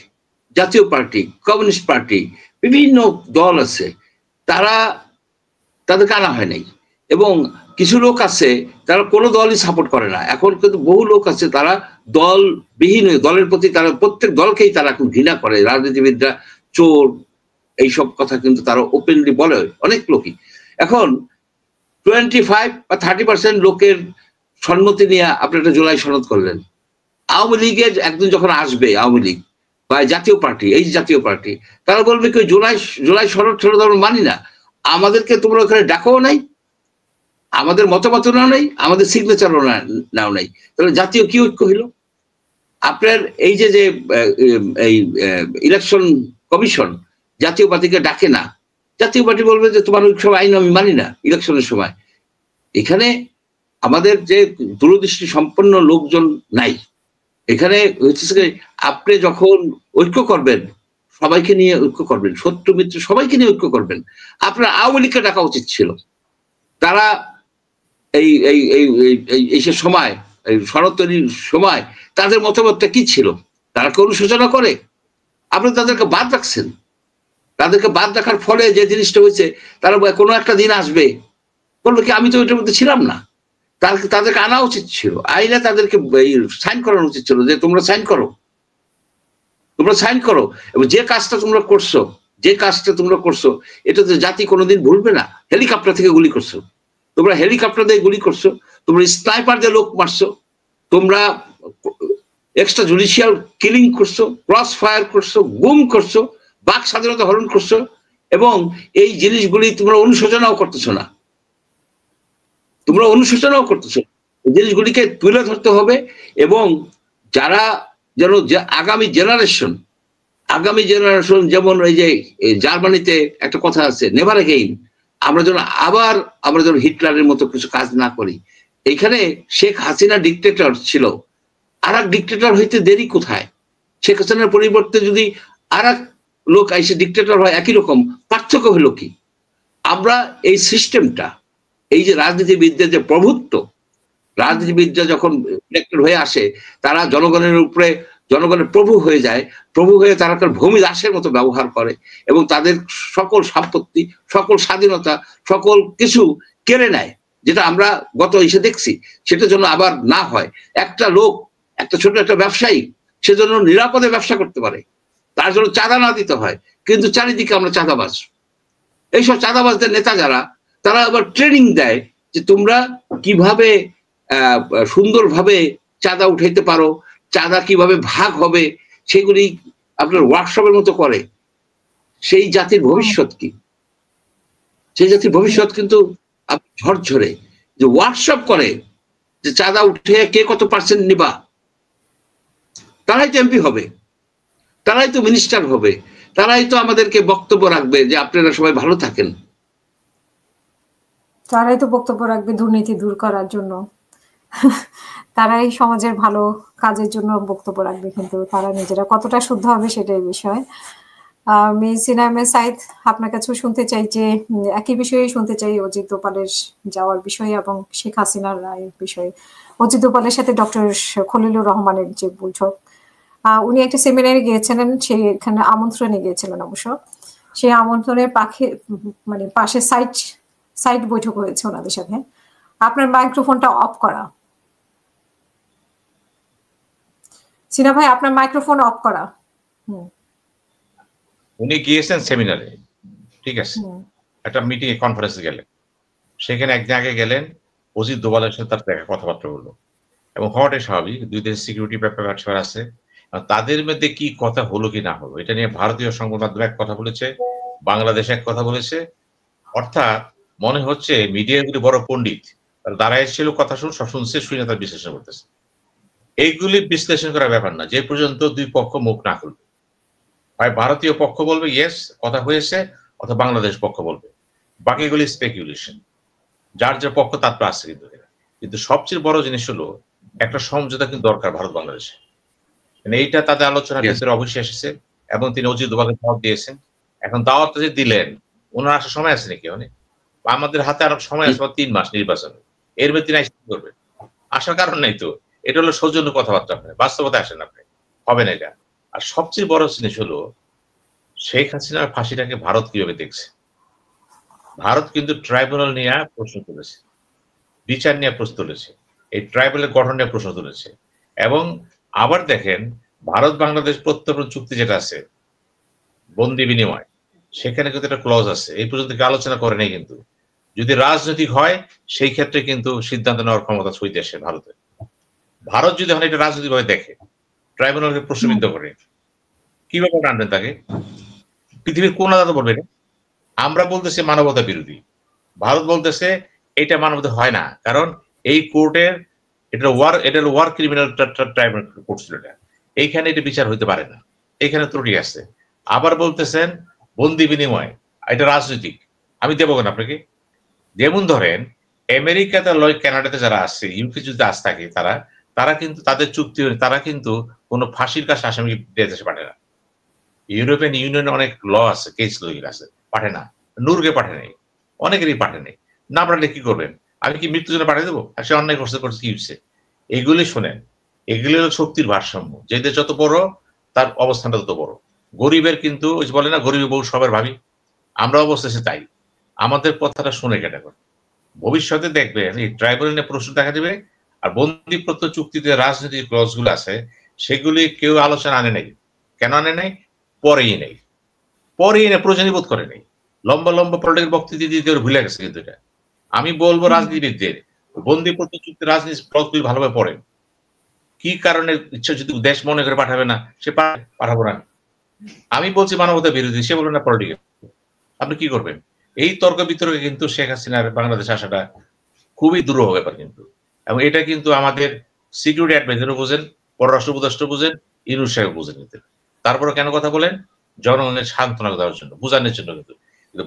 জাতীয় পার্টি, কমিউনিস্ট পার্টি, বিভিন্ন দল আছে, তাদেরকে আনা হয় নাই। এবং কিছু লোক আছে তারা কোনো দলই সাপোর্ট করে না। এখন কিন্তু বহু লোক আছে তারা দলবিহীন, দলের প্রতি তারা প্রত্যেক দলকেই তারা এখন ঘৃণা করে। রাজনীতিবিদরা চোর, এইসব কথা কিন্তু তারা ওপেনলি বলে অনেক লোকই। এখন 25 বা 30% লোকের সম্মতি নিয়ে আপনি একটা জুলাই সনদ করলেন। আওয়ামী লীগের একদিন যখন আসবে, আওয়ামী লীগ বা জাতীয় পার্টি, এই জাতীয় পার্টি, তারা বলবে কি জুলাই সনদ আমরা মানি না, আমাদেরকে তোমরা ওখানে ডাকাও নাই, আমাদের মতামত নাও নাই, আমাদের সিগনেচারও নাও নাই, তাহলে জাতীয় কি ঐক্য হইল? আপনার এই যে এই ইলেকশন কমিশন জাতীয় পার্টিকে ডাকে না, জাতীয় পার্টি বলবে যে তোমার ওই সব আইন আমি মানি না ইলেকশনের সময়। এখানে আমাদের যে দূরদৃষ্টি সম্পন্ন লোকজন নাই, এখানে হচ্ছে আপনি যখন ঐক্য করবেন সবাইকে নিয়ে ঐক্য করবেন, শত্রু মিত্র সবাইকে নিয়ে ঐক্য করবেন। আপনার আওয়ামী লীগকে ডাকা উচিত ছিল, তারা এই এই এই সে সময় সনদ তৈরির সময় তাদের মতামতটা কি ছিল, তারা কি অনুশোচনা করে? আপনি তাদেরকে বাদ রাখছেন, তাদেরকে বাদ রাখার ফলে যে জিনিসটা হয়েছে, তারা কোনো একটা দিন আসবে বলবে কি আমি তো ওইটার মধ্যে ছিলাম না, তাদেরকে আনা উচিত ছিল, আইনে তাদেরকে সাইন করানো উচিত ছিল যে তোমরা সাইন করো, তোমরা সাইন করো। এবং যে কাজটা তোমরা করছো এটা তো জাতি কোনোদিন ভুলবে না। হেলিকপ্টার থেকে গুলি করছো, তোমরা হেলিকপ্টার দিয়ে গুলি করছো, তোমরা স্নাইপার দিয়ে লোক মারছো, তোমরা এক্সট্রা জুডিশিয়াল কিলিং করছো, ক্রস ফায়ার করছো, গুম করছো, বাক স্বাধীনতা হরণ করছো, এবং এই জিনিসগুলি তোমরা অনুশোচনাও করতেছো না, এই জিনিসগুলিকে তুলে ধরতে হবে। এবং যারা যেন আগামী জেনারেশন যেমন এই যে জার্মানিতে একটা কথা আছে, নেভার এগেইন, আমরা যেন হিটলারের মতো কিছু কাজ না করি। এখানে শেখ হাসিনা ডিক্টেটর ছিল, আর এক ডিক্টেটর হইতে দেরি কোথায়? শেখ হাসিনার পরিবর্তে যদি আর এক লোক এসে ডিক্টেটর হয়, একই রকম, পার্থক্য হলো কি? আমরা এই সিস্টেমটা, এই যে রাজনীতিবিদদের যে প্রভুত্ব, রাজনীতিবিদরা যখন ইলেক্টেড হয়ে আসে তারা জনগণের প্রভু হয়ে যায়, প্রভু হয়ে তারা ভূমি দাসের মতো ব্যবহার করে এবং তাদের সকল সম্পত্তি, সকল স্বাধীনতা, সকল কিছু কেড়ে নেয়, যেটা আমরা গত এসে দেখছি। সেটা যেন আবার না হয়। একটা লোক, একটা ছোট একটা ব্যবসায়ী, সে যেন নিরাপদে ব্যবসা করতে পারে, তার জন্য চাঁদা না দিতে হয়। কিন্তু চারিদিকে আমরা চাঁদাবাজ, এইসব চাঁদাবাজদের নেতা যারা, তারা আবার ট্রেনিং দেয় যে তোমরা কিভাবে সুন্দরভাবে চাঁদা উঠাইতে পারো, চাঁদা কিভাবে ভাগ হবে, সেগুলি আপনার ওয়ার্কশপের মতো করে। সেই জাতির ভবিষ্যৎ কি? সেই জাতির ভবিষ্যৎ কিন্তু ঝরঝরে। যে ওয়ার্কশপ করে, যে চাঁদা উঠে কে কত পার্সেন্ট নিবা, তারাই তো এমপি হবে, তারাই তো মিনিস্টার হবে, তারাই তো আমাদেরকে বক্তব্য রাখবে যে আপনারা সবাই ভালো থাকেন, তারাই তো বক্তব্য রাখবে দুর্নীতি দূর করার জন্য, তারাই সমাজের ভালো কাজের জন্য বক্তব্য রাখবে, কিন্তু তারা নিজেরা কতটা শুদ্ধ হবে সেটাই বিষয়। সিনা আহমেদ সাইদ, আপনার কাছেও শুনতে চাই যে একই বিষয়ে শুনতে চাই, অজিত দোভালের যাওয়ার বিষয়ে এবং শেখ হাসিনার রায়ের বিষয়ে। অজিত দোভালের সাথে ডক্টর খলিলুর রহমানের যে বৈঠক, উনি একটা সেমিনারে গিয়েছিলেন, সেখানে আমন্ত্রণে গিয়েছিলেন অবশ্য, সেই আমন্ত্রণের পাশে সাইড বৈঠক হয়েছে ওনাদের সাথে। আপনার মাইক্রোফোনটা অফ করা, সিনা ভাই, আপনার মাইক্রোফোন অফ করা। উনি গিয়েছেন সেমিনারে, ঠিক আছে, একটা মিটিং এ কনফারেন্সে গেলেন, সেখানে একদিন আগে গেলেন, অজিত দোভালের সাথে তার দেখা কথাবার্তা হলো, এবং হওয়াটাই স্বাভাবিক, দুই দেশের সিকিউরিটি ব্যাপার আছে, তাদের মধ্যে কি কথা হলো কি না হলো এটা নিয়ে ভারতীয় সংবাদ মাধ্যম এক কথা বলেছে, বাংলাদেশ এক কথা বলেছে। অর্থাৎ মনে হচ্ছে মিডিয়াগুলি বড় পণ্ডিত, তারা এসেছিল কথা শুনছে, শুনে তার বিশ্লেষণ করতেছে। এইগুলি বিশ্লেষণ করার ব্যাপার না, যে পর্যন্ত দুই পক্ষ মুখ না খুলবে। হয় ভারতীয় পক্ষ বলবে ইয়েস কথা হয়েছে, অথবা বাংলাদেশ পক্ষ বলবে, বাকিগুলি স্পেকুলেশন, যার যার পক্ষ তার আছে। কিন্তু সবচেয়ে বড় জিনিস হলো একটা সমঝোতা কিন্তু দরকার ভারত বাংলাদেশে, এইটা তাদের আলোচনার ক্ষেত্রে অবশ্যই এসেছে, এবং তিনি অজিত দোভালকে দাওয়াত দিয়েছেন। এখন দাওয়াতটা যে দিলেন, ওনার আসার সময় আছে নাকি? আমাদের হাতে আরো সময় আছে 3 মাস নির্বাচন, এর মধ্যে তিনি করবে, আসার কারণ নাই তো। এটা হলো সৌজন্য কথাবার্তা, বাস্তবতা আসেন আপনি, হবে না এটা। আর সবচেয়ে বড় জিনিস হলো শেখ হাসিনার ফাঁসিটাকে ভারত কিভাবে দেখছে। ভারত কিন্তু ট্রাইব্যুনাল নিয়ে প্রশ্ন তুলেছে, বিচার নিয়ে প্রশ্ন তুলেছে, এই ট্রাইব্যুনালের গঠন নিয়ে প্রশ্ন তুলেছে। এবং আবার দেখেন, ভারত বাংলাদেশ প্রত্যর্পণ চুক্তি যেটা আছে, বন্দি বিনিময়, সেখানে কিন্তু একটা ক্লজ আছে, এই পর্যন্ত আলোচনা করে নেই। কিন্তু যদি রাজনৈতিক হয়, সেই ক্ষেত্রে কিন্তু সিদ্ধান্ত নেওয়ার ক্ষমতা ছুঁই দেশে ভারতের। ভারত যদি এখন এটা রাজনৈতিকভাবে দেখে, ট্রাইব্যুনালকে প্রশ্নবিদ্ধ করে, কিভাবে আনবেন তাকে? পৃথিবীর কোন আদালত বলবে এটা? আমরা বলতেছি মানবতা বিরোধী, ভারত বলতেছে এটা মানবতা হয় না, কারণ এই কোর্টের এটা ওয়ার ক্রিমিনাল ট্রাইব্যুনাল কোর্ট ছিল এটা, এইখানে এটা বিচার হইতে পারে না, এখানে ত্রুটি আছে। আবার বলতেছেন বন্দি বিনিময়, এটা রাজনৈতিক, আমি দেবো কেন আপনাকে? যেমন ধরেন আমেরিকাতে কানাডাতে যারা আসছে, ইউকে যদি আস থাকে, তারা কিন্তু তাদের চুক্তি, তারা কিন্তু কোনো ফাঁসির কাছে আসামি দেশে পাঠে না। ইউরোপিয়ান ইউনিয়নে অনেক ল আছে, কেস ল আছে, পাঠে না। নূরকে পাঠে নেই, অনেকেরই পাঠে নেই। না পাঠালে কি করবেন? আমি কি মৃত্যুর জন্য পাঠিয়ে দেবো? আর সে অন্যায় করছে কি হচ্ছে? এগুলি শোনেন, এগুলি হলো শক্তির ভারসাম্য। যে দেশ যত বড় তার অবস্থানটা তত বড়। গরিবের কিন্তু ওই যে বলে না, গরিবের বউ সবার ভাবি, আমরা অবস্থা তাই। আমাদের কথাটা শুনে কেটে করে ভবিষ্যতে দেখবেন এই ট্রাইব্যুনাল নিয়ে প্রশ্ন দেখা দেবে, আর বন্দিপত্র চুক্তিতে রাজনৈতিক ক্লজ গুলো আছে সেগুলি কেউ আলোচনা আনে নাই। কেন আনে নাই? পরেই নেই, পরেই না, প্রয়োজনীয় বোধ করে নেই। লম্বা লম্বা পলিটিক্যাল বক্তৃতা দিয়ে দিয়ে ভুলে গেছে। কিন্তু এটা আমি বলবো রাজনীতিবিদদের, বন্দিপত্র চুক্তি রাজনীতি ক্লজগুলি ভালোভাবে পড়েন। কি কারণে ইচ্ছা যদি দেশ মনে করে পাঠাবে না, সে পাঠাবো না। আমি বলছি মানবতা বিরোধী, সে বলবে না পলিটিক্যাল। আপনি কি করবেন? এই তর্ক বিতর্কে কিন্তু শেখ হাসিনার বাংলাদেশ আসাটা খুবই দুরূহ ব্যাপার কিন্তু, এবং এটা কিন্তু আমাদের সিকিউরিটি অ্যাডভাইজারও বোঝেন, পররাষ্ট্র উপদেষ্টা বোঝেন, ইউনূস সাহেব বোঝেন। কিন্তু তারপরে কেন কথা বলেন? জনগণের সান্ত্বনা দেওয়ার জন্য, বোঝানোর জন্য। কিন্তু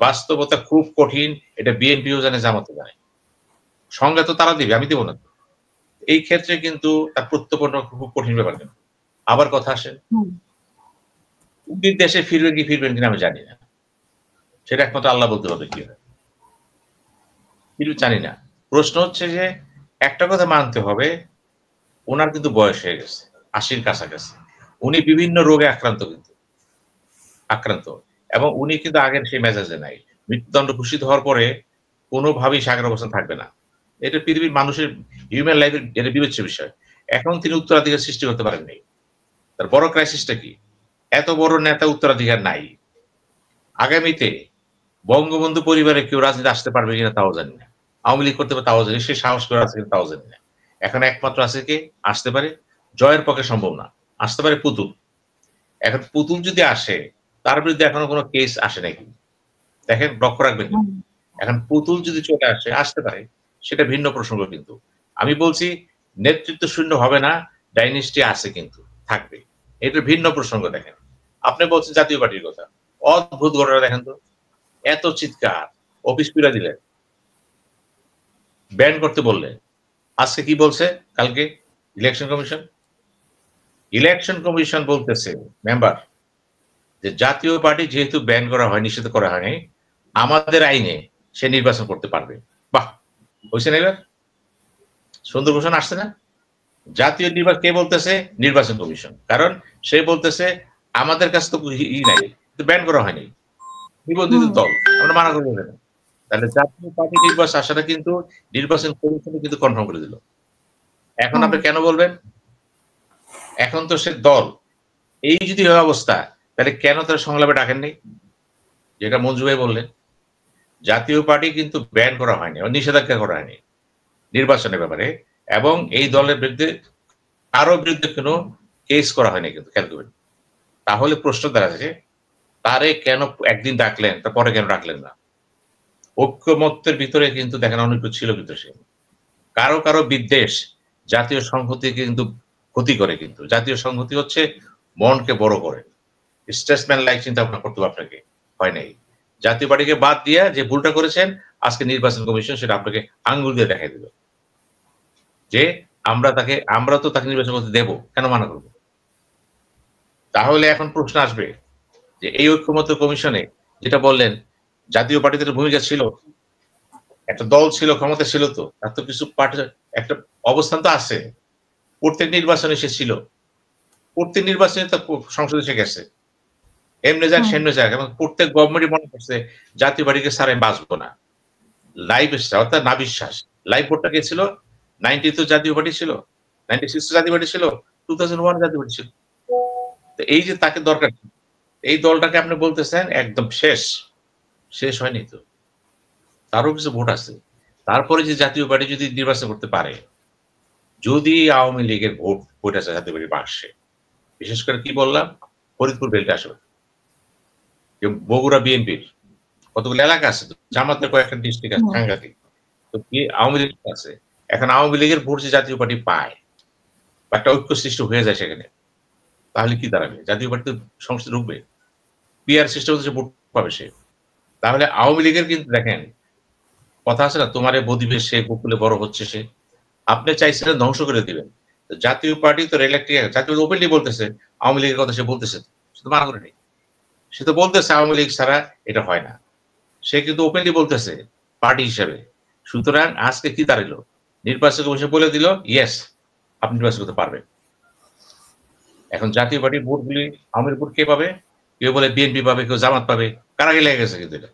বাস্তবতা খুব কঠিন, এটা বিএনপিও জানে, জামাতও জানে। সংজ্ঞা তো তারা দিবে, আমি দেবো না। এই ক্ষেত্রে কিন্তু তার প্রত্যর্পণ খুব কঠিন ব্যাপার। কিন্তু আবার কথা আসেন, দেশে ফিরবেন কি ফিরবেন কিনা আমি জানি না, সেটা একমাত্র আল্লাহ বলতে পারবে কি হয়, কিন্তু জানি না। প্রশ্ন হচ্ছে যে একটা কথা মানতে হবে, ওনার কিন্তু বয়স হয়ে গেছে, ৮০-র কাছাকাছি। উনি বিভিন্ন রোগে আক্রান্ত, এবং উনি কিন্তু আগের সেই মেজাজে নাই। মৃত্যুদণ্ড ঘোষিত হওয়ার পরে কোনোভাবেই সাগর অবস্থান থাকবে না। এটা পৃথিবীর মানুষের হিউম্যান লাইফের এটা বিবেচ্য বিষয়। এখন তিনি উত্তরাধিকার সৃষ্টি করতে পারেননি। তার বড় ক্রাইসিসটা কি? এত বড় নেতা উত্তরাধিকার নাই। আগামীতে বঙ্গবন্ধু পরিবারে কেউ রাজনীতি আসতে পারবে কিনা তাও জানি না, আওয়ামী লীগ করতে পারে তাও জানি, সে সাহস করে আছে কিনা তাও জানি না। এখন একমাত্র আছে কে আসতে পারে, জয়ের পক্ষে সম্ভব না, আসতে পারে পুতুল। এখন পুতুল যদি আসে, তার বিরুদ্ধে এখনো কোনো কেস আসে নাকি দেখেন, লক্ষ্য রাখবেন। এখন পুতুল যদি চলে আসতে পারে, সেটা ভিন্ন প্রসঙ্গ। কিন্তু আমি বলছি নেতৃত্ব শূন্য হবে না, ডাইনেস্টি আছে কিন্তু থাকবে, এটা ভিন্ন প্রসঙ্গ। দেখেন, আপনি বলছেন জাতীয় পার্টির কথা, অদ্ভুত ঘটনা। দেখেন তো, এত চিৎকার, অফিস পিড়া দিলেন, ব্যান করতে বললেন, আজকে কি বলছে? কালকে ইলেকশন কমিশন বলতেছে মেম্বার যে জাতীয় পার্টি যেহেতু ব্যান করা হয়, নিষিদ্ধ করা হয়নি, আমাদের আইনে সে নির্বাচন করতে পারবে। বাহ, হয়েছে না? এবার সুন্দর ঘোষণা আসছে না? জাতীয় নির্বাচন কে বলতেছে? নির্বাচন কমিশন। কারণ সে বলতেছে আমাদের কাছে তো নাই, ব্যান করা হয়নি, নিবন্ধিত দল, আমরা মানা করবো না। তাহলে জাতীয় পার্টি নির্বাচন আসাটা কিন্তু নির্বাচন কমিশনে কিন্তু কনফার্ম করে দিল। এখন আপনি কেন বলবেন? এখন তো সে দল, এই যদি হয় অবস্থা, তাহলে কেন তার সংলাপে ডাকেননি? যেটা মঞ্জু ভাই বললেন, জাতীয় পার্টি কিন্তু ব্যান করা হয়নি, নিষেধাজ্ঞা করা হয়নি নির্বাচনের ব্যাপারে, এবং এই দলের বিরুদ্ধে কারো বিরুদ্ধে কোনো কেস করা হয়নি কিন্তু, খেয়াল করবেন। তাহলে প্রশ্ন দাঁড়াচ্ছে, তারে কেন একদিন ডাকলেন, তারপরে কেন ডাকলেন না? ঐক্যমত্যের ভিতরে কিন্তু দেখেন অনেক ছিল, কিন্তু সে কারো কারো বিদ্বেষ জাতীয় সংহতিকে কিন্তু ক্ষতি করে। কিন্তু জাতীয় সংহতি হচ্ছে মনকে বড় করে, স্টেটসম্যান লাইক চিন্তা ভাবনা করতে হবে আপনাকে, হয় নাই। জাতীয় পার্টিকে বাদ দিয়ে যে ভুলটা করেছেন, আজকে নির্বাচন কমিশন সেটা আপনাকে আঙ্গুল দিয়ে দেখাই দিল যে আমরা তো তাকে নির্বাচন করতে দেবো, কেন মানা করবো? তাহলে এখন প্রশ্ন আসবে যে এই ঐক্যমত্য কমিশনে যেটা বললেন, জাতীয় পার্টিদের ভূমিকা ছিল, একটা দল ছিল, ক্ষমতা ছিল, তো তার তো কিছু পার্টি একটা অবস্থান তো আছে। প্রত্যেক নির্বাচনে সে ছিল, প্রত্যেক নির্বাচনে তো সংসদে সে গেছে, এমনি যাক সেমনি যাক, এবং প্রত্যেক গভর্নমেন্টই মনে করছে জাতীয় পার্টিকে ছাড়া আমি বাঁচবো না। লাইভ অর্থাৎ না বিশ্বাস। লাইভ ভোটটা কে ছিল? 90 তো জাতীয় পার্টি ছিল, 96 তো জাতীয় পার্টি ছিল, 2001 জাতীয় পার্টি ছিল। তো এই যে তাকে দরকার, এই দলটাকে আপনি বলতেছেন একদম শেষ হয়নি তো, তারও কিছু ভোট আছে। তারপরে যে জাতীয় পার্টি যদি নির্বাচন করতে পারে, যদি আওয়ামী লীগের ভোট আছে জাতীয় পার্টি বাক্সে, বিশেষ করে কি বললাম, ফরিদপুর বেল্টে আসবে, বগুড়া বিএনপির কতগুলো এলাকা আছে, জামাতের কয়েকটা ডিস্ট্রিক্ট আছে সাংঘাতিক, তো আওয়ামী লীগ আছে। এখন আওয়ামী লীগের ভোট যে জাতীয় পার্টি পায় বা একটা ঐক্য সৃষ্টি হয়ে যায় সেখানে, তাহলে কি দাঁড়াবে? জাতীয় পার্টি তো সংসদে ঢুকবে, পিআর সিস্টেম হচ্ছে ভোট পাবে সে। তাহলে আওয়ামী লীগের কিন্তু দেখেন কথা আছে না, তোমারে বদিবে সে গোকুলে বড় হচ্ছে সে, আপনি চাইছিলেন ধ্বংস করে দিবেন। জাতীয় পার্টি তো জাতীয় ওপেনলি বলতেছে আওয়ামী লীগের কথা, সে বলতেছে, সে তো মানা করে নেই, সে তো বলতেছে আওয়ামী লীগ ছাড়া এটা হয় না, সে কিন্তু ওপেনলি বলতেছে পার্টি হিসেবে। সুতরাং আজকে কি দাঁড়ালো, নির্বাচন কমিশন বলে দিল ইয়েস আপনি নির্বাচন করতে পারবেন। এখন জাতীয় পার্টির ভোটগুলি আওয়ামী ভোট কে পাবে? কেউ বলে বিএনপি পাবে, কেউ জামাত পাবে, কারাগে লেগে গেছে কিন্তু এটা,